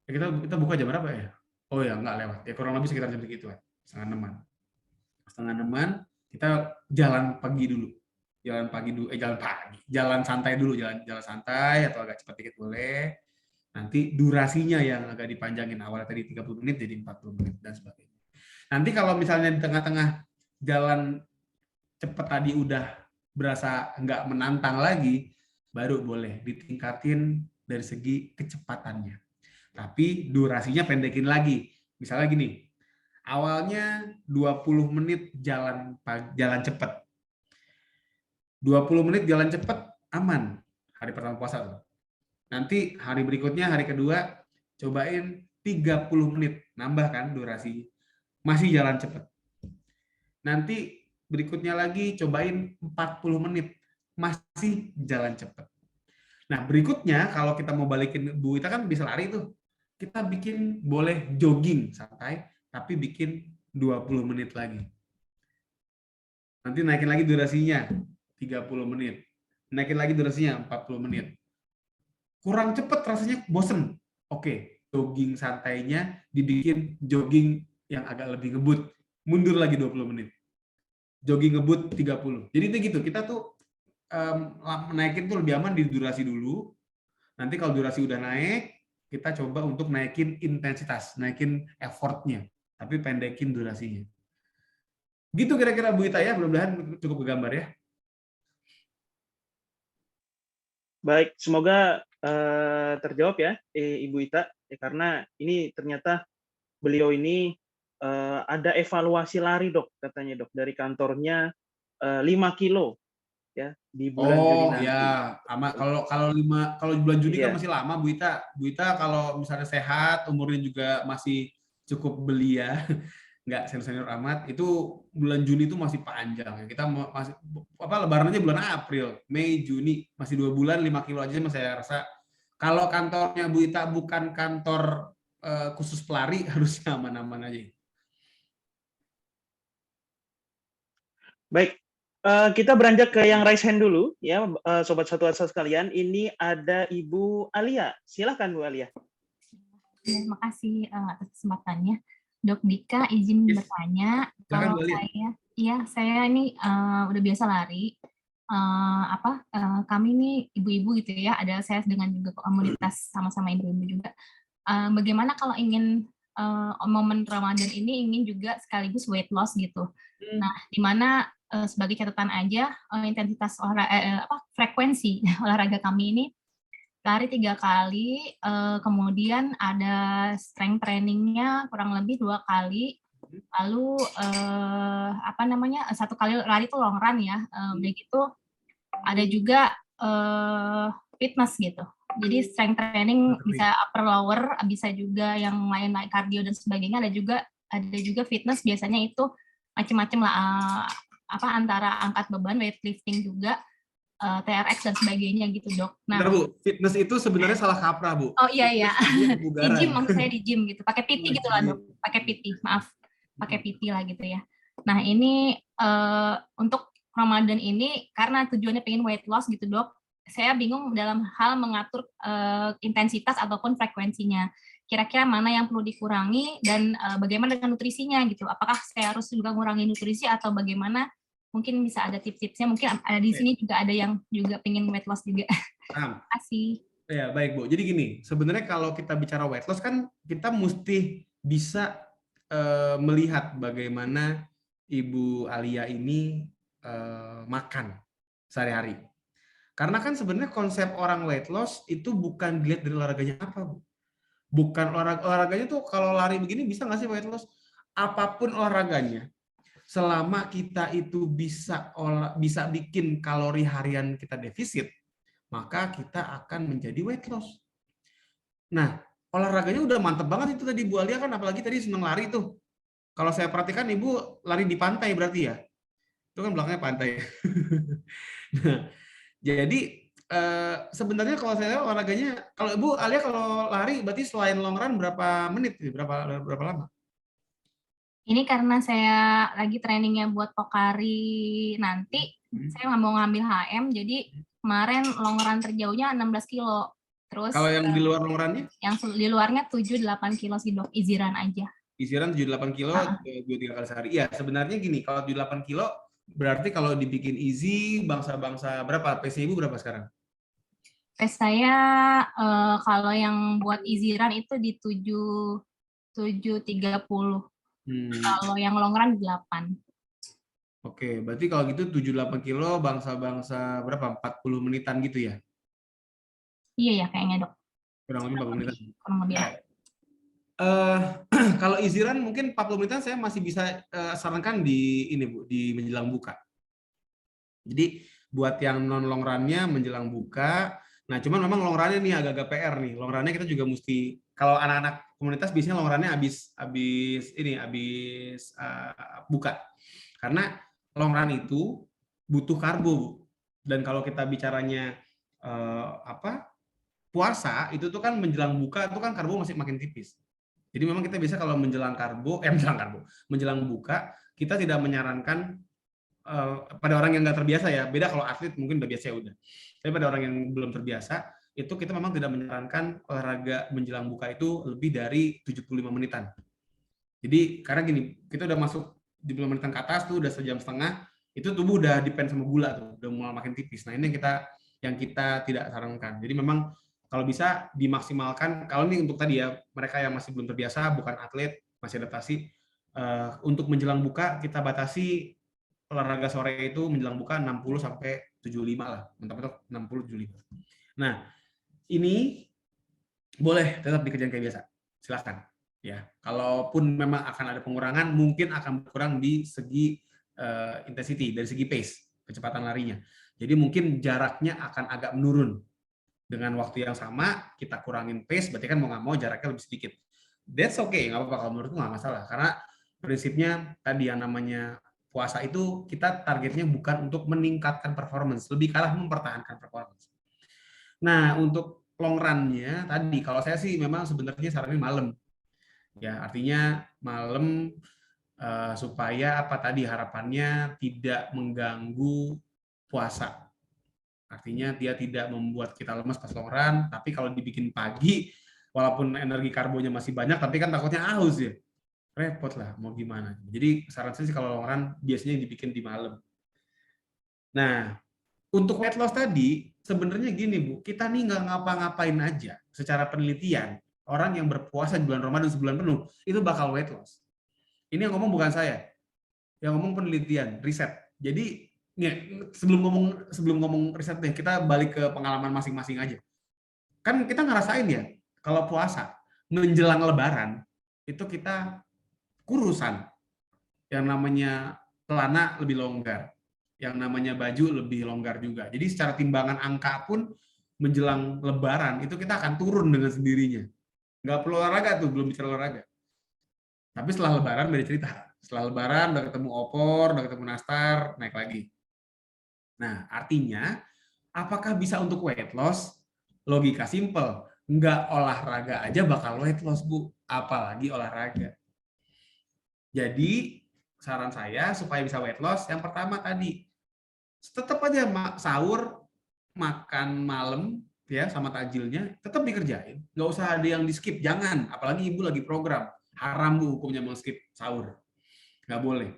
Ya kita buka jam berapa ya? Oh ya nggak lewat. Ya kurang lebih sekitar jam segituan, 5:30. 5:30 kita jalan pagi dulu. Jalan santai dulu, jalan santai atau agak cepat dikit boleh. Nanti durasinya yang agak dipanjangin, awalnya tadi 30 menit jadi 40 menit dan sebagainya. Nanti kalau misalnya di tengah-tengah jalan cepat tadi udah berasa nggak menantang lagi, baru boleh ditingkatin dari segi kecepatannya. Tapi durasinya pendekin lagi. Misalnya gini, awalnya 20 menit jalan cepat. 20 menit jalan cepat aman hari pertama puasa tuh. Nanti hari berikutnya, hari kedua, cobain 30 menit. Nambah kan durasi. Masih jalan cepat. Nanti berikutnya lagi cobain 40 menit. Masih jalan cepat. Nah berikutnya kalau kita mau balikin Bu Ita kan bisa lari tuh. Kita bikin boleh jogging santai, tapi bikin 20 menit lagi. Nanti naikin lagi durasinya 30 menit. Naikin lagi durasinya 40 menit. Kurang cepat rasanya bosen. Oke, jogging santainya dibikin jogging yang agak lebih ngebut. Mundur lagi 20 menit. Jogging ngebut 30. Jadi itu gitu, kita tuh naikin tuh lebih aman di durasi dulu. Nanti kalau durasi udah naik, kita coba untuk naikin intensitas, naikin effortnya, tapi pendekin durasinya. Gitu kira-kira Bu Ita ya, mudah-mudahan cukup kegambar ya. Baik, semoga terjawab ya Ibu Ita, karena ini ternyata beliau ini ada evaluasi lari dok, katanya dok, dari kantornya 5 kilo ya di bulan Juni nanti. Ya, kalau bulan Juni kan masih lama Bu Ita. Bu Ita kalau misalnya sehat, umurnya juga masih cukup belia, nggak senior amat, itu bulan Juni itu masih panjang. Kita masih Lebaran aja bulan April, Mei, Juni, masih 2 bulan 5 kilo aja saya rasa. Kalau kantornya Bu Ita bukan kantor khusus pelari, harusnya aman-aman aja. Baik, kita beranjak ke yang raise hand dulu ya, sobat satu asa sekalian. Ini ada Ibu Alia. Silakan Bu Alia. Terima kasih atas kesempatannya. Dok Dika izin bertanya, kalau saya ini udah biasa lari, kami ini ibu-ibu gitu ya, ada saya dengan juga komunitas sama-sama ibu-ibu juga. Bagaimana kalau ingin momen Ramadan ini ingin juga sekaligus weight loss gitu. Nah, di mana sebagai catatan aja intensitas frekuensi olahraga kami ini lari 3 kali, kemudian ada strength trainingnya kurang lebih 2 kali, lalu 1 kali lari itu long run ya, udah gitu ada juga fitness gitu. Jadi strength training bisa upper lower, bisa juga yang lain cardio dan sebagainya, ada juga fitness biasanya itu macam-macam lah, antara angkat beban, weightlifting juga, TRX dan sebagainya gitu dok. Nah, bentar, Bu, fitness itu sebenarnya salah kaprah Bu. Oh iya. Di gym, maksud saya di gym gitu, pakai PT gitu lah dok, pakai PT lah gitu ya. Nah ini untuk Ramadan ini karena tujuannya pengen weight loss gitu dok, saya bingung dalam hal mengatur intensitas ataupun frekuensinya. kira-kira mana yang perlu dikurangi dan bagaimana dengan nutrisinya gitu. Apakah saya harus juga ngurangi nutrisi atau bagaimana? Mungkin bisa ada tips-tipsnya. Mungkin ada di sini juga ada yang juga pengen weight loss juga. Paham. Terima kasih. Ya, baik Bu. Jadi gini, sebenarnya kalau kita bicara weight loss kan kita mesti bisa melihat bagaimana Ibu Alia ini makan sehari-hari. Karena kan sebenarnya konsep orang weight loss itu bukan dilihat dari olahraganya apa, Bu. Bukan olahraganya tuh kalau lari begini bisa nggak sih weight loss? Apapun olahraganya, selama kita itu bisa bikin kalori harian kita defisit, maka kita akan menjadi weight loss. Nah, olahraganya udah mantep banget itu tadi Bu Alia kan, apalagi tadi seneng lari tuh. Kalau saya perhatikan Ibu lari di pantai berarti ya? Itu kan belakangnya pantai. Nah, jadi sebenarnya kalau saya lihat olahraganya, kalau Ibu Alia kalau lari berarti selain long run berapa menit? Berapa lama? Ini karena saya lagi trainingnya buat Pokari nanti, saya nggak mau ngambil HM, jadi kemarin long run terjauhnya 16 kilo. Terus Kalau yang di luar long run-nya? Yang di luarnya 7-8 kilo sih dok, easy run aja. Easy run 7-8 kilo, 2-3 kali sehari. Iya, sebenarnya gini, kalau 7-8 kilo, berarti kalau dibikin easy, bangsa-bangsa berapa? PC Ibu berapa sekarang? Pace saya kalau yang buat easy run itu di 7.30. Kalau yang long run 8. Oke, berarti kalau gitu 7-8 kilo bangsa-bangsa berapa? 40 menitan gitu ya? Iya ya kayaknya dok. Kurang lebih 40 menitan. Kurang lebih ya. Kalau easy run mungkin 40 menitan saya masih bisa sarankan di ini Bu, di menjelang buka. Jadi buat yang non long run-nya menjelang buka. Nah, cuman memang long run-nya nih agak-agak PR nih. Long run-nya kita juga mesti, kalau anak-anak komunitas biasanya long run-nya habis buka. Karena long run itu butuh karbo, Bu. Dan kalau kita bicaranya puasa itu tuh kan menjelang buka itu kan karbo masih makin tipis. Jadi memang kita bisa kalau menjelang buka kita tidak menyarankan pada orang yang nggak terbiasa ya, beda kalau atlet mungkin udah biasa ya udah. Tapi pada orang yang belum terbiasa, itu kita memang tidak menyarankan olahraga menjelang buka itu lebih dari 75 menitan. Jadi karena gini, kita udah masuk 75 menitan ke atas tuh udah sejam setengah, itu tubuh udah depend sama gula tuh, udah mulai makin tipis. Nah ini yang kita tidak sarankan. Jadi memang kalau bisa dimaksimalkan, kalau ini untuk tadi ya, mereka yang masih belum terbiasa, bukan atlet, masih adaptasi, untuk menjelang buka kita batasi olahraga sore itu menjelang buka 60 sampai 75 lah. Mentok-mentok 60 75. Nah, ini boleh tetap dikerjain kayak biasa. Silakan ya. Kalaupun memang akan ada pengurangan, mungkin akan berkurang di segi intensity, dari segi pace, kecepatan larinya. Jadi mungkin jaraknya akan agak menurun. Dengan waktu yang sama, kita kurangin pace, berarti kan mau nggak mau jaraknya lebih sedikit. That's okay, nggak apa-apa. Kalau menurutku nggak masalah. Karena prinsipnya tadi yang namanya puasa itu kita targetnya bukan untuk meningkatkan performance, lebih kalah mempertahankan performance. Nah, untuk long run-nya tadi, kalau saya sih memang sebenarnya saranin malam. Ya, artinya malam supaya apa tadi harapannya tidak mengganggu puasa. Artinya dia tidak membuat kita lemas pas long run, tapi kalau dibikin pagi, walaupun energi karbonya masih banyak, tapi kan takutnya haus ya. Repot lah, mau gimana. Jadi saran saya sih kalau long run biasanya dibikin di malam. Nah, untuk weight loss tadi, sebenarnya gini Bu, kita nih nggak ngapa-ngapain aja. Secara penelitian, orang yang berpuasa di bulan Ramadan sebulan penuh, itu bakal weight loss. Ini yang ngomong bukan saya. Yang ngomong penelitian, riset. Jadi, sebelum ngomong riset deh, kita balik ke pengalaman masing-masing aja. Kan kita ngerasain ya, kalau puasa, menjelang lebaran, itu kita kurusan. Yang namanya celana lebih longgar. Yang namanya baju lebih longgar juga. Jadi secara timbangan angka pun menjelang lebaran itu kita akan turun dengan sendirinya. Nggak perlu olahraga tuh, belum bicara olahraga. Tapi setelah lebaran beda cerita. Setelah lebaran udah ketemu opor, udah ketemu nastar, naik lagi. Nah, artinya apakah bisa untuk weight loss? Logika simple. Nggak olahraga aja bakal weight loss, Bu. Apalagi olahraga. Jadi, saran saya supaya bisa weight loss, yang pertama tadi, tetap aja sahur, makan malam, ya sama takjilnya tetap dikerjain, nggak usah ada yang di skip, jangan, apalagi ibu lagi program, haram bu hukumnya skip sahur, nggak boleh.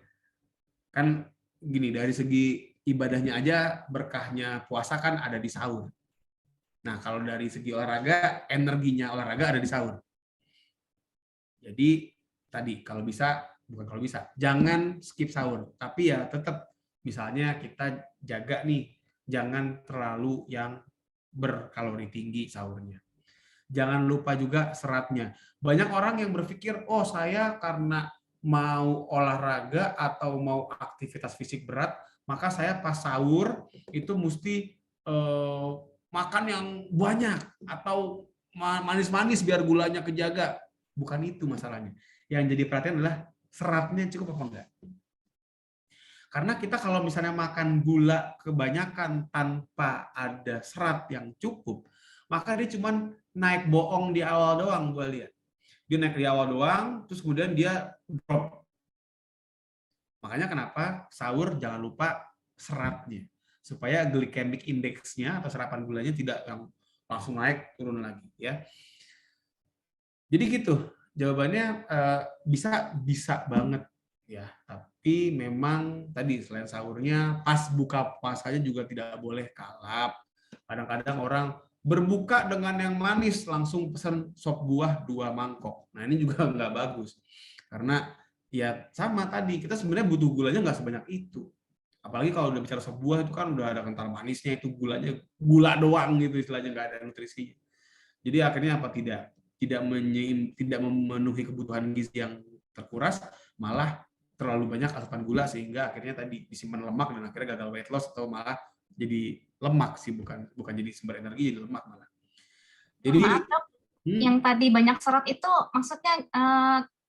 Kan gini, dari segi ibadahnya aja berkahnya puasa kan ada di sahur. Nah kalau dari segi olahraga, energinya olahraga ada di sahur. Jadi tadi kalau bisa, bukan kalau bisa, jangan skip sahur, tapi ya tetap misalnya kita jaga nih, jangan terlalu yang berkalori tinggi sahurnya. Jangan lupa juga seratnya. Banyak orang yang berpikir, oh saya karena mau olahraga atau mau aktivitas fisik berat, maka saya pas sahur itu mesti makan yang banyak atau manis-manis biar gulanya kejaga. Bukan itu masalahnya. Yang jadi perhatian adalah seratnya cukup apa enggak. Karena kita kalau misalnya makan gula kebanyakan tanpa ada serat yang cukup, maka dia cuman naik bohong di awal doang, gue lihat. Dia naik di awal doang, terus kemudian dia drop. Makanya kenapa sahur jangan lupa seratnya. Supaya glycemic index-nya atau serapan gulanya tidak langsung naik, turun lagi. Ya. Jadi gitu, jawabannya bisa banget. Ya, tapi memang tadi selain sahurnya, pas buka puasanya juga tidak boleh kalap. Kadang-kadang orang berbuka dengan yang manis, langsung pesan sop buah 2 mangkok. Nah ini juga nggak bagus. Karena ya sama tadi, kita sebenarnya butuh gulanya nggak sebanyak itu. Apalagi kalau udah bicara sop buah itu kan udah ada kental manisnya, itu gulanya gula doang gitu istilahnya, nggak ada nutrisinya. Jadi akhirnya apa tidak memenuhi kebutuhan gizi yang terkuras, malah terlalu banyak asupan gula sehingga akhirnya tadi disimpan lemak dan akhirnya gagal weight loss atau malah jadi lemak sih, bukan jadi sumber energi, jadi lemak malah. Jadi maaf dok, yang tadi banyak serat itu maksudnya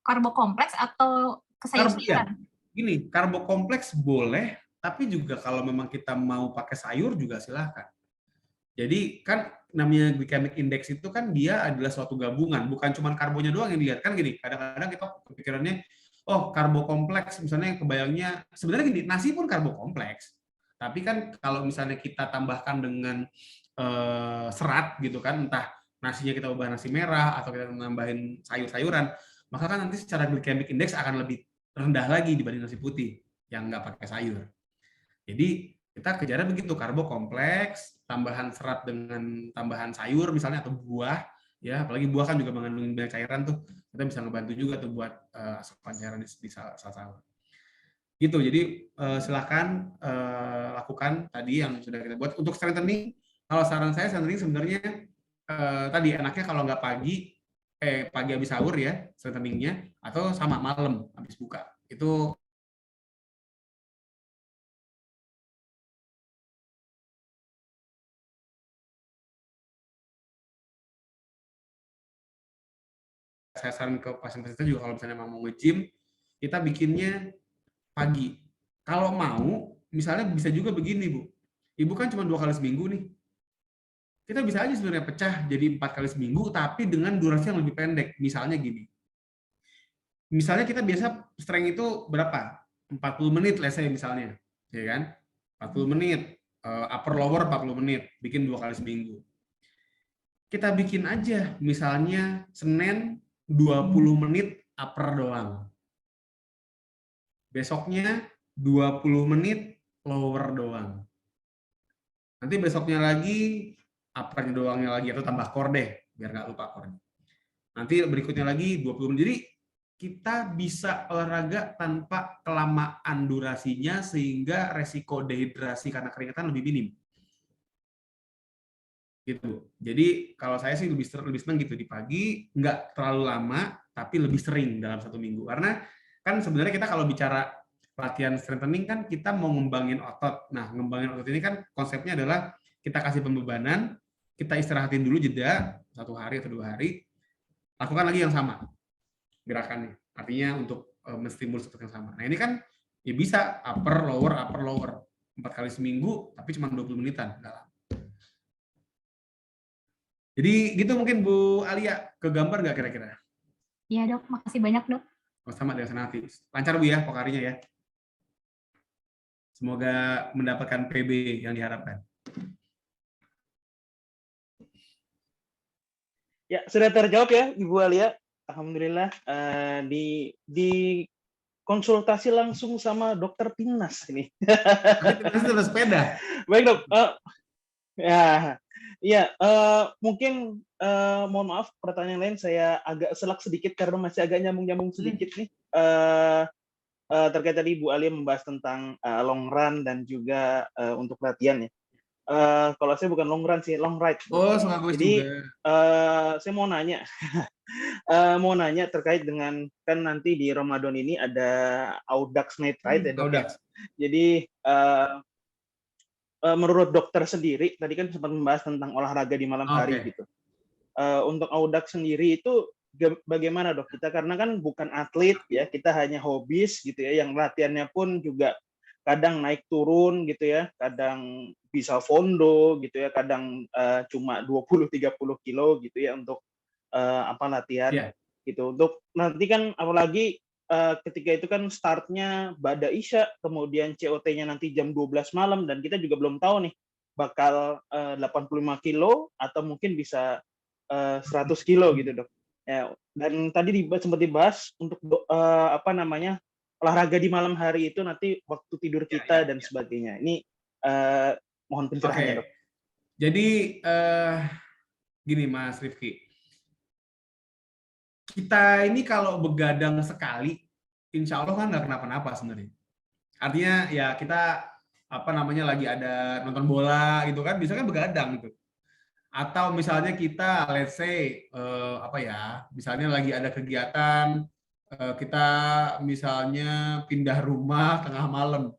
karbo kompleks atau sayur-sayuran? Gini, karbo kompleks boleh, tapi juga kalau memang kita mau pakai sayur juga silakan. Jadi kan namanya glycemic index itu kan dia adalah suatu gabungan, bukan cuma karbonya doang yang dilihat. Kan gini, kadang-kadang kita kepikirannya, oh karbo kompleks, misalnya kebayangnya, sebenarnya gini, nasi pun karbo kompleks. Tapi kan kalau misalnya kita tambahkan dengan serat gitu kan, entah nasinya kita ubah nasi merah atau kita nambahin sayur-sayuran, maka kan nanti secara glycemic index akan lebih rendah lagi dibanding nasi putih yang nggak pakai sayur. Jadi kita kejarnya begitu, karbo kompleks, tambahan serat dengan tambahan sayur misalnya atau buah, ya apalagi buah kan juga mengandung banyak cairan tuh, kita bisa ngebantu juga tuh buat asupan cairan di saat sahur. Gitu, jadi silakan lakukan tadi yang sudah kita buat. Untuk strengthening, kalau saran saya strengthening sebenarnya tadi enaknya kalau nggak pagi habis sahur ya strengtheningnya, atau sama malam habis buka. Itu saya saran ke pasien-pasien juga kalau misalnya mau nge-gym, kita bikinnya pagi. Kalau mau, misalnya bisa juga begini, Bu. Ibu kan cuma 2 kali seminggu nih. Kita bisa aja sebenarnya pecah jadi 4 kali seminggu, tapi dengan durasi yang lebih pendek. Misalnya gini. Misalnya kita biasa strength itu berapa? 40 menit, let's say misalnya. Ya kan? 40 menit. Upper lower 40 menit. Bikin 2 kali seminggu. Kita bikin aja, misalnya Senin 20 menit upper doang. Besoknya 20 menit lower doang. Nanti besoknya lagi uppernya doangnya lagi, atau tambah core deh, biar nggak lupa core. Nanti berikutnya lagi 20 menit. Jadi kita bisa olahraga tanpa kelamaan durasinya sehingga resiko dehidrasi karena keringatan lebih minim. Gitu. Jadi kalau saya sih lebih senang gitu di pagi, nggak terlalu lama, tapi lebih sering dalam 1 minggu. Karena kan sebenarnya kita kalau bicara latihan strengthening kan kita mau ngembangin otot. Nah, ngembangin otot ini kan konsepnya adalah kita kasih pembebanan, kita istirahatin dulu jeda 1 hari atau 2 hari, lakukan lagi yang sama gerakannya. Artinya untuk menstimulus otot yang sama. Nah, ini kan ya bisa upper lower 4 kali seminggu, tapi cuma 20 menitan. Enggak lama. Jadi gitu mungkin Bu Alia, ke gambar nggak kira-kira? Iya dok, makasih banyak dok. Sama dengan Sanati. Lancar Bu ya pokarinya ya. Semoga mendapatkan PB yang diharapkan. Ya, sudah terjawab ya Ibu Alia. Alhamdulillah di konsultasi langsung sama dokter Timnas ini. Tapi Timnas itu sepeda. Baik dok. Ya, iya. Mungkin mohon maaf pertanyaan lain saya agak selak sedikit karena masih agak nyambung sedikit nih. Terkait tadi Bu Alia membahas tentang long run dan juga untuk latihan ya. Kalau saya bukan long run sih, long ride. Oh, sekaligus Jadi juga. saya mau nanya, terkait dengan kan nanti di Ramadan ini ada Audax Night Ride ya dok ya. Audax. Jadi menurut dokter sendiri tadi kan sempat membahas tentang olahraga di malam hari gitu. Untuk Audax sendiri itu bagaimana dok? Kita karena kan bukan atlet ya, kita hanya hobis gitu ya, yang latihannya pun juga kadang naik turun gitu ya, kadang bisa fondo gitu ya, kadang cuma 20-30 kilo gitu ya untuk latihan gitu. Untuk nanti kan apalagi ketika itu kan startnya Ba'da Isya, kemudian COT-nya nanti jam 12 malam dan kita juga belum tahu nih bakal 85 kilo atau mungkin bisa 100 kilo gitu dok. Ya, dan tadi sempat dibahas untuk olahraga di malam hari itu nanti waktu tidur kita dan sebagainya. Ini mohon pencerahannya dok. Jadi gini Mas Rifki, kita ini kalau begadang sekali, insya Allah kan nggak kenapa-napa sebenarnya. Artinya ya kita lagi ada nonton bola gitu kan, bisa kan begadang gitu. Atau misalnya kita let's say misalnya lagi ada kegiatan, kita misalnya pindah rumah tengah malam,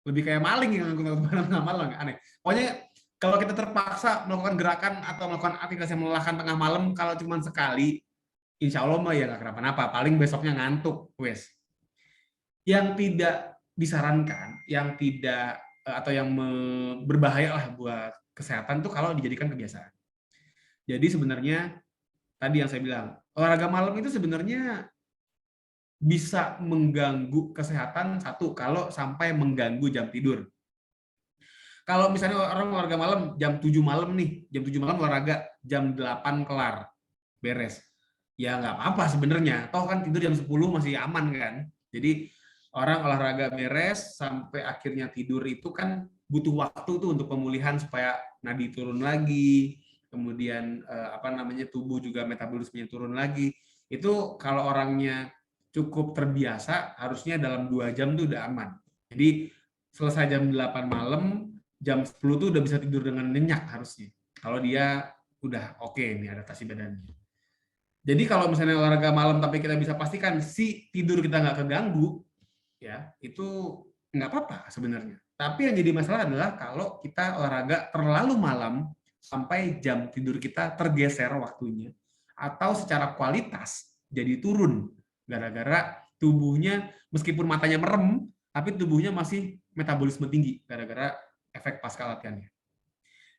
lebih kayak maling yang tengah malam, aneh. Pokoknya kalau kita terpaksa melakukan gerakan atau melakukan aktivitas yang melelahkan tengah malam, kalau cuma sekali, insya Allah mah ya nggak kenapa-napa, paling besoknya ngantuk, wes. Yang tidak disarankan, yang tidak atau yang berbahaya lah buat kesehatan tuh kalau dijadikan kebiasaan. Jadi sebenarnya tadi yang saya bilang, olahraga malam itu sebenarnya bisa mengganggu kesehatan satu kalau sampai mengganggu jam tidur. Kalau misalnya orang olahraga malam jam 7 malam nih, jam 7 malam olahraga, jam 8 kelar, beres. Ya nggak apa-apa sebenarnya, toh kan tidur jam 10 masih aman kan. Jadi orang olahraga beres sampai akhirnya tidur itu kan butuh waktu tuh untuk pemulihan supaya nadi turun lagi, kemudian tubuh juga metabolismenya turun lagi. Itu kalau orangnya cukup terbiasa, harusnya dalam 2 jam tuh udah aman. Jadi selesai jam 8 malam, jam 10 tuh udah bisa tidur dengan nyenyak harusnya. Kalau dia udah oke nih adaptasi badannya. Jadi kalau misalnya olahraga malam tapi kita bisa pastikan si tidur kita nggak keganggu, ya itu nggak apa-apa sebenarnya. Tapi yang jadi masalah adalah kalau kita olahraga terlalu malam sampai jam tidur kita tergeser waktunya, atau secara kualitas jadi turun gara-gara tubuhnya meskipun matanya merem, tapi tubuhnya masih metabolisme tinggi gara-gara efek pasca latihannya.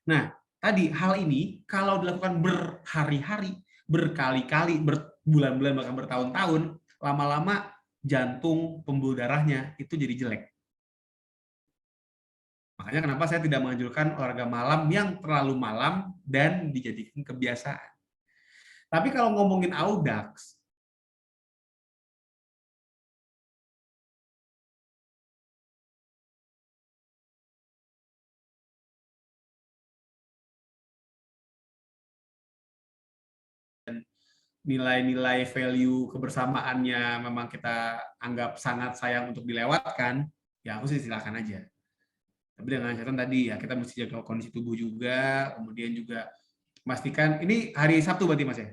Nah, tadi hal ini kalau dilakukan berhari-hari, berkali-kali, berbulan-bulan, bahkan bertahun-tahun, lama-lama jantung, pembuluh darahnya itu jadi jelek. Makanya kenapa saya tidak menganjurkan olahraga malam yang terlalu malam dan dijadikan kebiasaan. Tapi kalau ngomongin Audax, nilai-nilai value kebersamaannya memang kita anggap sangat sayang untuk dilewatkan, ya aku sih silakan aja. Tapi dengan catatan tadi ya kita mesti jaga kondisi tubuh juga, kemudian juga pastikan ini hari Sabtu berarti Mas ya?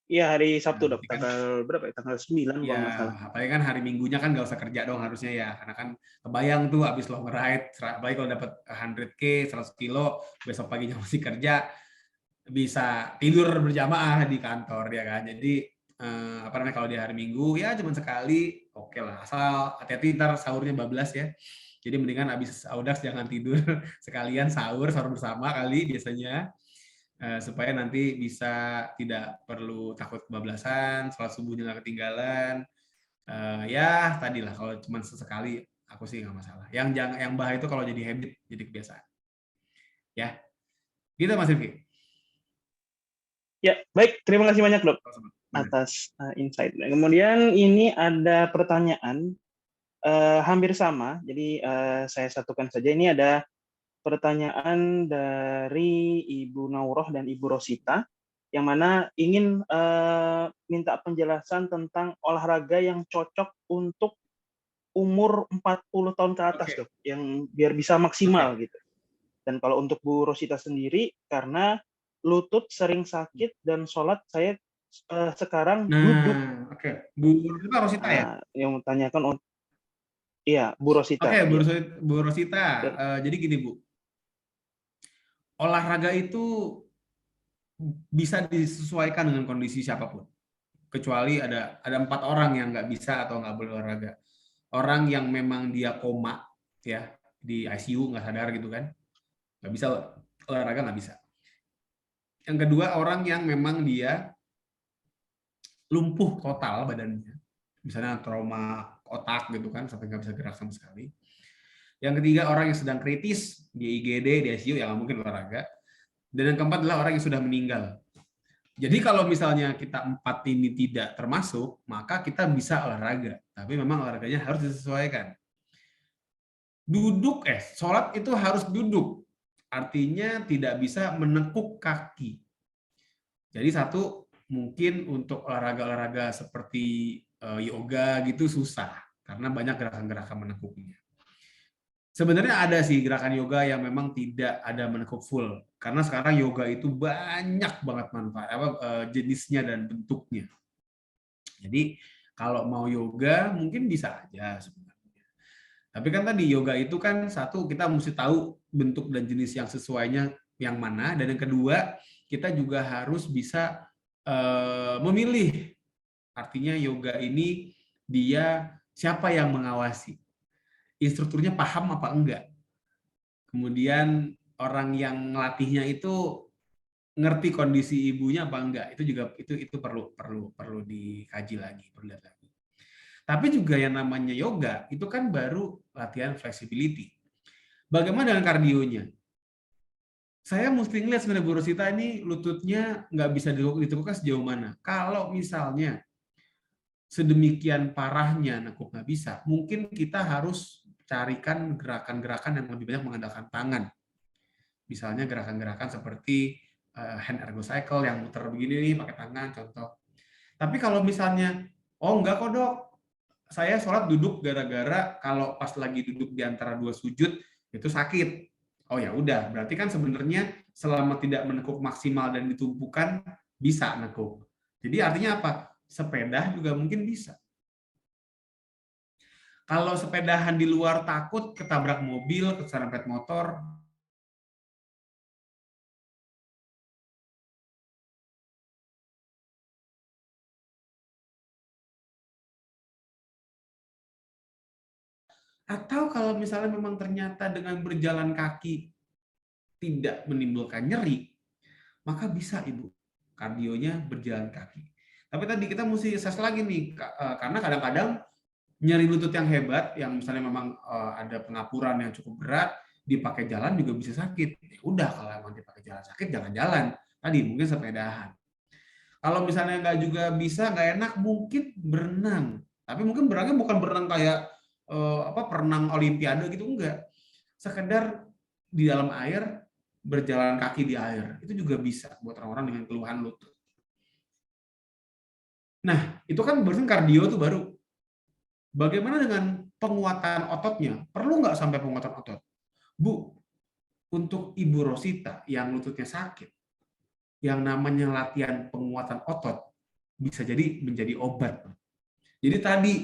Iya hari Sabtu dok, tanggal berapa ya? Tanggal 9 kalau nggak salah. Apalagi kan hari Minggunya kan nggak usah kerja dong harusnya ya, karena kan kebayang tuh abis long ride, apalagi kalau dapat 100K, 100 kilo, besok paginya masih kerja, bisa tidur berjamaah di kantor ya kan. Jadi kalau di hari Minggu ya cuma sekali, oke lah, asal hati-hati ntar sahurnya bablas ya. Jadi mendingan abis Audax jangan tidur, sekalian sahur bersama kali biasanya, supaya nanti bisa tidak perlu takut kebablasan, sholat subuhnya nggak ketinggalan. Ya tadilah kalau cuma sesekali aku sih nggak masalah. Yang bahaya itu kalau jadi habit, jadi kebiasaan. Ya, gitu Mas Rifki. Ya, baik. Terima kasih banyak, Dok, Sama-sama. atas insight. Kemudian ini ada pertanyaan hampir sama, jadi saya satukan saja. Ini ada pertanyaan dari Ibu Nauroh dan Ibu Rosita, yang mana ingin minta penjelasan tentang olahraga yang cocok untuk umur 40 tahun ke atas, Oke. Dok, yang biar bisa maksimal gitu. Dan kalau untuk Bu Rosita sendiri, karena lutut sering sakit dan sholat saya sekarang duduk. Nah, oke. Bu Rosita ya? Yang menanyakan, iya, Bu Oke, Rosita. Bu Iya. Bu Rosita. Jadi gini, Bu. Olahraga itu bisa disesuaikan dengan kondisi siapapun. Kecuali ada 4 orang yang nggak bisa atau nggak boleh olahraga. Orang yang memang dia koma, ya, di ICU nggak sadar gitu kan, nggak bisa olahraga, nggak bisa. Yang kedua, orang yang memang dia lumpuh total badannya, misalnya trauma otak gitu kan, sampai nggak bisa gerak sama sekali. Yang ketiga, orang yang sedang kritis di IGD, di ICU, yang nggak mungkin olahraga. Dan yang keempat adalah orang yang sudah meninggal. Jadi kalau misalnya kita 4 ini tidak termasuk, maka kita bisa olahraga. Tapi memang olahraganya harus disesuaikan. Sholat itu harus duduk. Artinya tidak bisa menekuk kaki. Jadi satu, mungkin untuk olahraga-olahraga seperti yoga gitu susah. Karena banyak gerakan-gerakan menekuknya. Sebenarnya ada sih gerakan yoga yang memang tidak ada menekuk full, karena sekarang yoga itu banyak banget manfaat jenisnya dan bentuknya. Jadi kalau mau yoga mungkin bisa aja sebenarnya. Tapi kan tadi yoga itu kan satu, kita mesti tahu bentuk dan jenis yang sesuainya yang mana, dan yang kedua kita juga harus bisa memilih. Artinya yoga ini dia siapa yang mengawasi, instrukturnya paham apa enggak. Kemudian orang yang ngelatihnya itu ngerti kondisi ibunya apa enggak. Itu juga itu perlu dikaji lagi, perlu lihat lagi. Tapi juga yang namanya yoga itu kan baru latihan flexibility. Bagaimana dengan kardionya? Saya mesti ngeliat sebenarnya Bu Rosita ini lututnya nggak bisa ditekukkan sejauh mana. Kalau misalnya sedemikian parahnya nekuk nggak bisa, mungkin kita harus carikan gerakan-gerakan yang lebih banyak mengandalkan tangan. Misalnya gerakan-gerakan seperti hand ergo cycle yang muter begini nih pakai tangan contoh. Tapi kalau misalnya, oh enggak kok Dok, saya sholat duduk gara-gara kalau pas lagi duduk di antara 2 sujud itu sakit. Oh ya udah, berarti kan sebenarnya selama tidak menekuk maksimal dan ditumpukan bisa nekuk. Jadi artinya apa? Sepeda juga mungkin bisa. Kalau sepedahan di luar takut ketabrak mobil, keserempet motor, atau kalau misalnya memang ternyata dengan berjalan kaki tidak menimbulkan nyeri, maka bisa Ibu kardionya berjalan kaki. Tapi tadi kita mesti assess lagi nih, karena kadang-kadang nyeri lutut yang hebat, yang misalnya memang ada pengapuran yang cukup berat, dipakai jalan juga bisa sakit. Ya udah, kalau emang dipakai jalan sakit, jangan-jalan. Tadi mungkin sepedahan. Kalau misalnya nggak juga bisa, nggak enak, mungkin berenang. Tapi mungkin berenangnya bukan berenang kayak perenang olimpiade gitu, enggak. Sekedar di dalam air, berjalan kaki di air. Itu juga bisa buat orang-orang dengan keluhan lutut. Nah, itu kan berarti kardio tuh baru. Bagaimana dengan penguatan ototnya? Perlu nggak sampai penguatan otot? Bu, untuk Ibu Rosita yang lututnya sakit, yang namanya latihan penguatan otot bisa jadi menjadi obat. Jadi tadi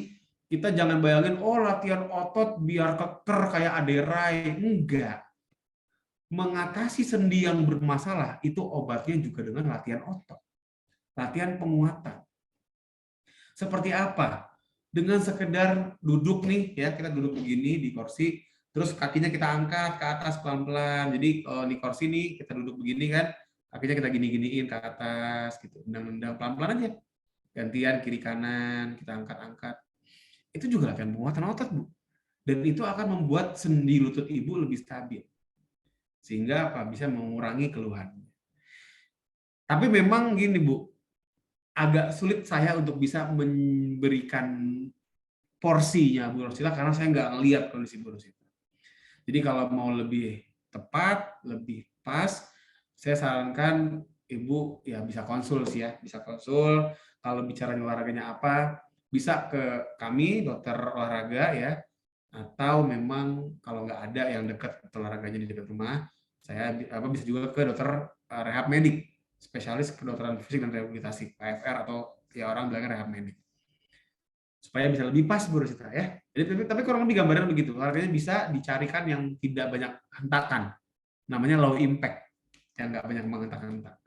kita jangan bayangin, oh latihan otot biar keker kayak aderai. Enggak. Mengatasi sendi yang bermasalah, itu obatnya juga dengan latihan otot. Latihan penguatan. Seperti apa? Dengan sekedar duduk nih, ya kita duduk begini di kursi, terus kakinya kita angkat ke atas pelan-pelan. Jadi di kursi nih kita duduk begini kan, kakinya kita gini-giniin ke atas, gitu, nendang-nendang pelan-pelan aja. Gantian kiri kanan, kita angkat-angkat. Itu juga latihan penguatan otot, Bu. Dan itu akan membuat sendi lutut Ibu lebih stabil. Sehingga apa? Bisa mengurangi keluhannya. Tapi memang gini Bu, agak sulit saya untuk bisa memberikan porsinya Bu Rosita karena saya nggak ngelihat kondisi Bu Rosita. Jadi kalau mau lebih tepat, lebih pas, saya sarankan Ibu ya bisa konsul sih ya, bisa konsul. Kalau bicara olahraganya apa, bisa ke kami dokter olahraga ya, atau memang kalau nggak ada yang dekat olahraganya di dekat rumah, saya bisa juga ke dokter rehab medik, spesialis kedokteran fisik dan rehabilitasi KFR atau ya orang bilangnya rehab medik, supaya bisa lebih pas Bu Rosita ya. Jadi tapi kurang lebih gambaran begitu. Olahraganya bisa dicarikan yang tidak banyak hentakan, namanya low impact, yang nggak banyak menghentak-hentak.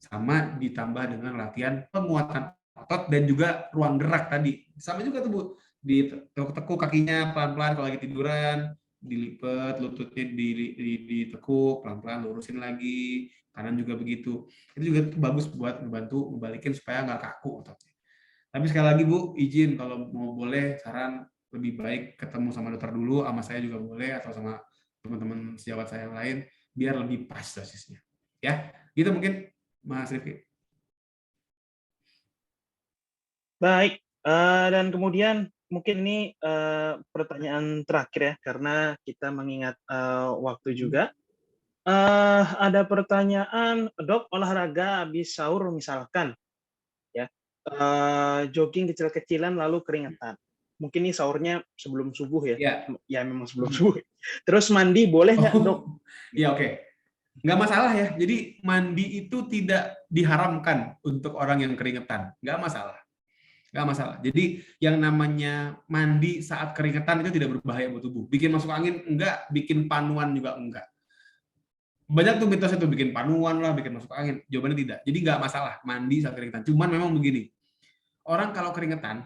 Sama ditambah dengan latihan penguatan otot dan juga ruang gerak tadi. Sama juga tuh Bu, ditekuk kakinya pelan-pelan kalau lagi tiduran, dilipat lututnya ditekuk pelan-pelan, lurusin lagi, kanan juga begitu. Itu juga bagus buat membantu ngebalikin supaya nggak kaku ototnya. Tapi sekali lagi Bu, izin kalau mau boleh saran lebih baik ketemu sama dokter dulu, sama saya juga boleh atau sama teman-teman sejawat saya yang lain biar lebih pas dosisnya. Ya, gitu mungkin Mas Rifki. Baik, dan kemudian mungkin ini pertanyaan terakhir ya, karena kita mengingat waktu juga. Ada pertanyaan, Dok, olahraga habis sahur misalkan, ya, jogging kecil-kecilan lalu keringetan. Mungkin ini sahurnya sebelum subuh ya? Ya. Ya memang sebelum subuh. Terus mandi boleh nggak, Dok? Ya oke. Nggak masalah ya. Jadi mandi itu tidak diharamkan untuk orang yang keringetan. Nggak masalah. Nggak masalah. Jadi yang namanya mandi saat keringetan itu tidak berbahaya buat tubuh. Bikin masuk angin enggak, bikin panuan juga enggak. Banyak tuh mitos itu bikin panuan lah, bikin masuk angin. Jawabannya tidak. Jadi nggak masalah mandi saat keringetan. Cuman memang begini. Orang kalau keringetan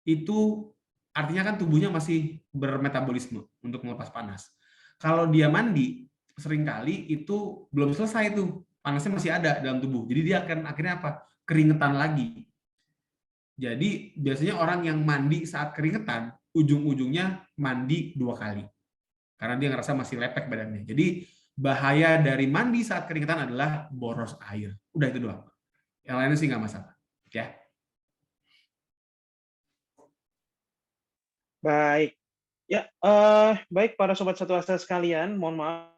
itu artinya kan tubuhnya masih bermetabolisme untuk melepas panas. Kalau dia mandi, seringkali itu belum selesai tuh, panasnya masih ada dalam tubuh. Jadi dia akan akhirnya apa? Keringetan lagi. Jadi biasanya orang yang mandi saat keringetan, ujung-ujungnya mandi 2 kali. Karena dia ngerasa masih lepek badannya. Jadi bahaya dari mandi saat keringetan adalah boros air. Udah itu doang. Yang lainnya sih nggak masalah. Ya. Baik. Ya, baik para sobat satu asa sekalian, mohon maaf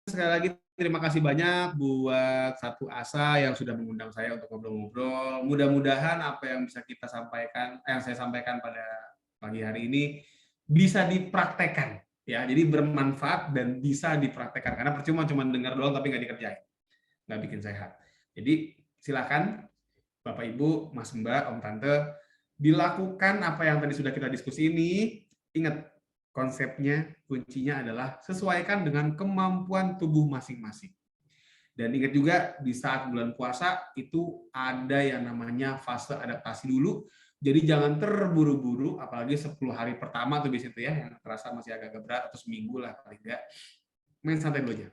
sekali lagi terima kasih banyak buat Satu Asa yang sudah mengundang saya untuk ngobrol-ngobrol. Mudah-mudahan apa yang bisa kita sampaikan, yang saya sampaikan pada pagi hari ini bisa dipraktekkan, ya. Jadi bermanfaat dan bisa dipraktekkan. Karena percuma cuma dengar doang tapi nggak dikerjain, nggak bikin sehat. Jadi silakan Bapak Ibu, Mas Mbak, Om Tante, dilakukan apa yang tadi sudah kita diskusi ini. Ingat, konsepnya, kuncinya adalah sesuaikan dengan kemampuan tubuh masing-masing. Dan ingat juga, di saat bulan puasa, itu ada yang namanya fase adaptasi dulu. Jadi jangan terburu-buru, apalagi 10 hari pertama tuh biasanya ya, yang terasa masih agak berat, atau seminggu lah paling enggak. Main santai dulu aja.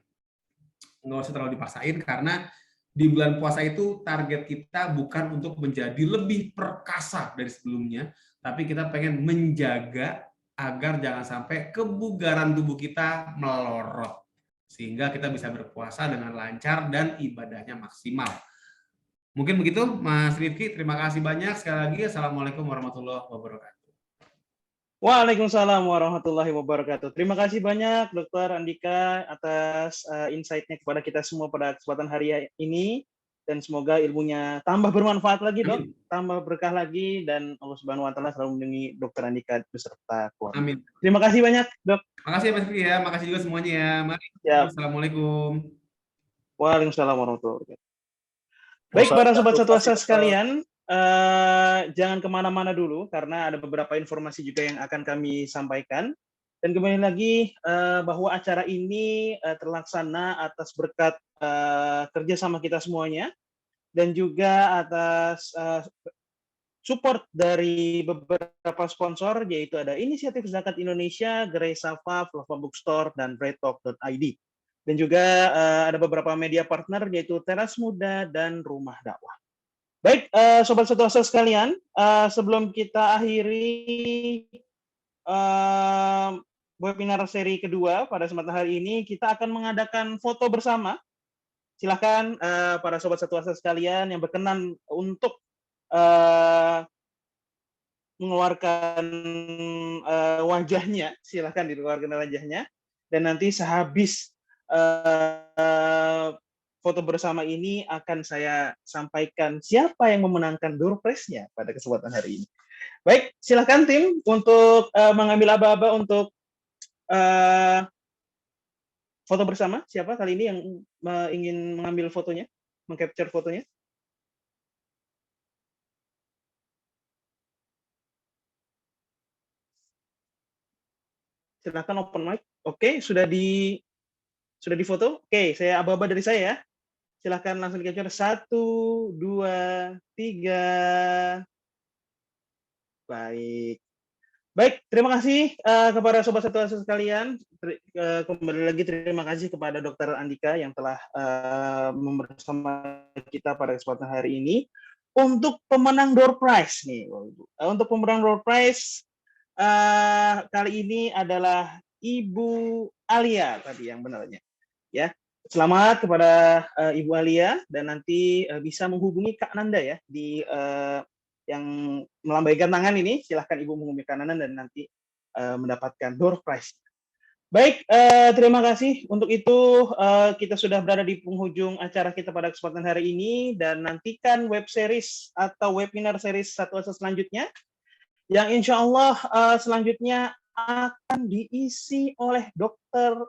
Nggak usah terlalu dipaksain, karena di bulan puasa itu target kita bukan untuk menjadi lebih perkasa dari sebelumnya, tapi kita pengen menjaga agar jangan sampai kebugaran tubuh kita melorot, sehingga kita bisa berpuasa dengan lancar dan ibadahnya maksimal. Mungkin begitu, Mas Rifki. Terima kasih banyak sekali lagi. Assalamualaikum warahmatullahi wabarakatuh. Waalaikumsalam warahmatullahi wabarakatuh. Terima kasih banyak Dr. Andika atas insight-nya kepada kita semua pada kesempatan hari ini, dan semoga ilmunya tambah bermanfaat lagi, Dok, tambah berkah lagi, dan Allah Subhanahu wa taala selalu melindungi Dr. Andika beserta keluarga. Amin. Terima kasih banyak, Dok. Makasih ya Mas Rifki ya. Makasih juga semuanya ya. Mari. Ya. Assalamualaikum. Waalaikumsalam warahmatullahi wabarakatuh. Baik para sobat Satu Asa sekalian, jangan kemana-mana dulu karena ada beberapa informasi juga yang akan kami sampaikan. Dan kembali lagi bahwa acara ini terlaksana atas berkat kerjasama kita semuanya, dan juga atas support dari beberapa sponsor, yaitu ada Inisiatif Zakat Indonesia, Gerai Safa, Flava Bookstore, dan Breadtalk.id. Dan juga ada beberapa media partner, yaitu Teras Muda dan Rumah Dakwah. Baik, Sobat Satuasa sekalian, sebelum kita akhiri webinar seri kedua pada kesempatan hari ini, kita akan mengadakan foto bersama. Silakan para Sobat Satuasa sekalian yang berkenan untuk mengeluarkan wajahnya, silahkan dikeluarkan wajahnya, dan nanti sehabis foto bersama ini akan saya sampaikan siapa yang memenangkan door prize-nya pada kesempatan hari ini. Baik, silahkan tim untuk mengambil aba-aba untuk foto bersama. Siapa kali ini yang ingin mengambil fotonya, mengcapture fotonya? Silahkan open mic. Oke, sudah di foto. Oke, saya aba-aba dari saya ya. Silahkan langsung di capture. 1, 2, 3. Baik. Baik, terima kasih kepada Sobat Satuasa sekalian. Kembali lagi terima kasih kepada Dr. Andika yang telah bersama kita pada kesempatan hari ini. Untuk pemenang door prize nih, untuk pemenang door prize kali ini adalah Ibu Alia tadi yang benarnya, ya. Selamat kepada Ibu Alia dan nanti bisa menghubungi Kak Nanda ya di yang melambaikan tangan ini. Silahkan Ibu menghubungi Kak Nanda dan nanti mendapatkan door prize. Baik, terima kasih. Untuk itu kita sudah berada di penghujung acara kita pada kesempatan hari ini dan nantikan web series atau webinar series Satuasa selanjutnya yang insya Allah selanjutnya akan diisi oleh Dr.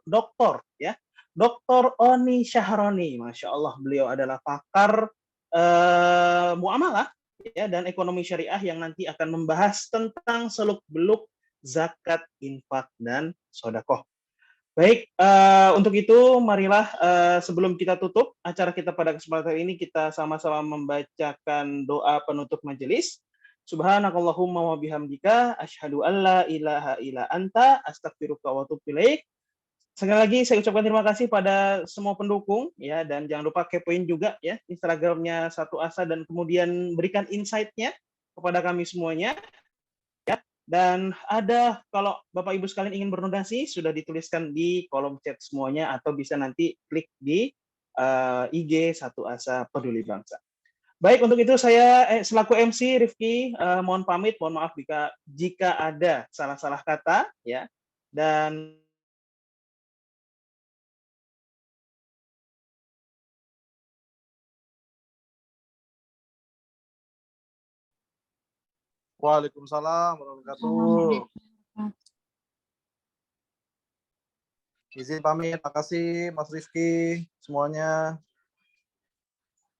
ya, Dr. Oni Syahroni. Masya Allah, beliau adalah pakar muamalah ya, dan ekonomi syariah yang nanti akan membahas tentang seluk-beluk zakat, infak, dan sodakoh. Baik, untuk itu marilah sebelum kita tutup acara kita pada kesempatan ini, kita sama-sama membacakan doa penutup majelis. Subhanakallahumma wa bihamdika asyhadu an la ilaha illa anta astaghfiruka wa atubu ilaik. Sekali lagi saya ucapkan terima kasih pada semua pendukung ya, dan jangan lupa kepoin juga ya Instagramnya Satu Asa dan kemudian berikan insight-nya kepada kami semuanya ya. Dan ada, kalau Bapak Ibu sekalian ingin berdonasi sudah dituliskan di kolom chat semuanya, atau bisa nanti klik di IG Satu Asa Peduli Bangsa. Baik, untuk itu saya selaku MC Rifki mohon pamit, mohon maaf jika ada salah-salah kata ya. Dan Waalaikumsalam warahmatullahi wabarakatuh. Izin pamit, makasih Mas Rifki semuanya.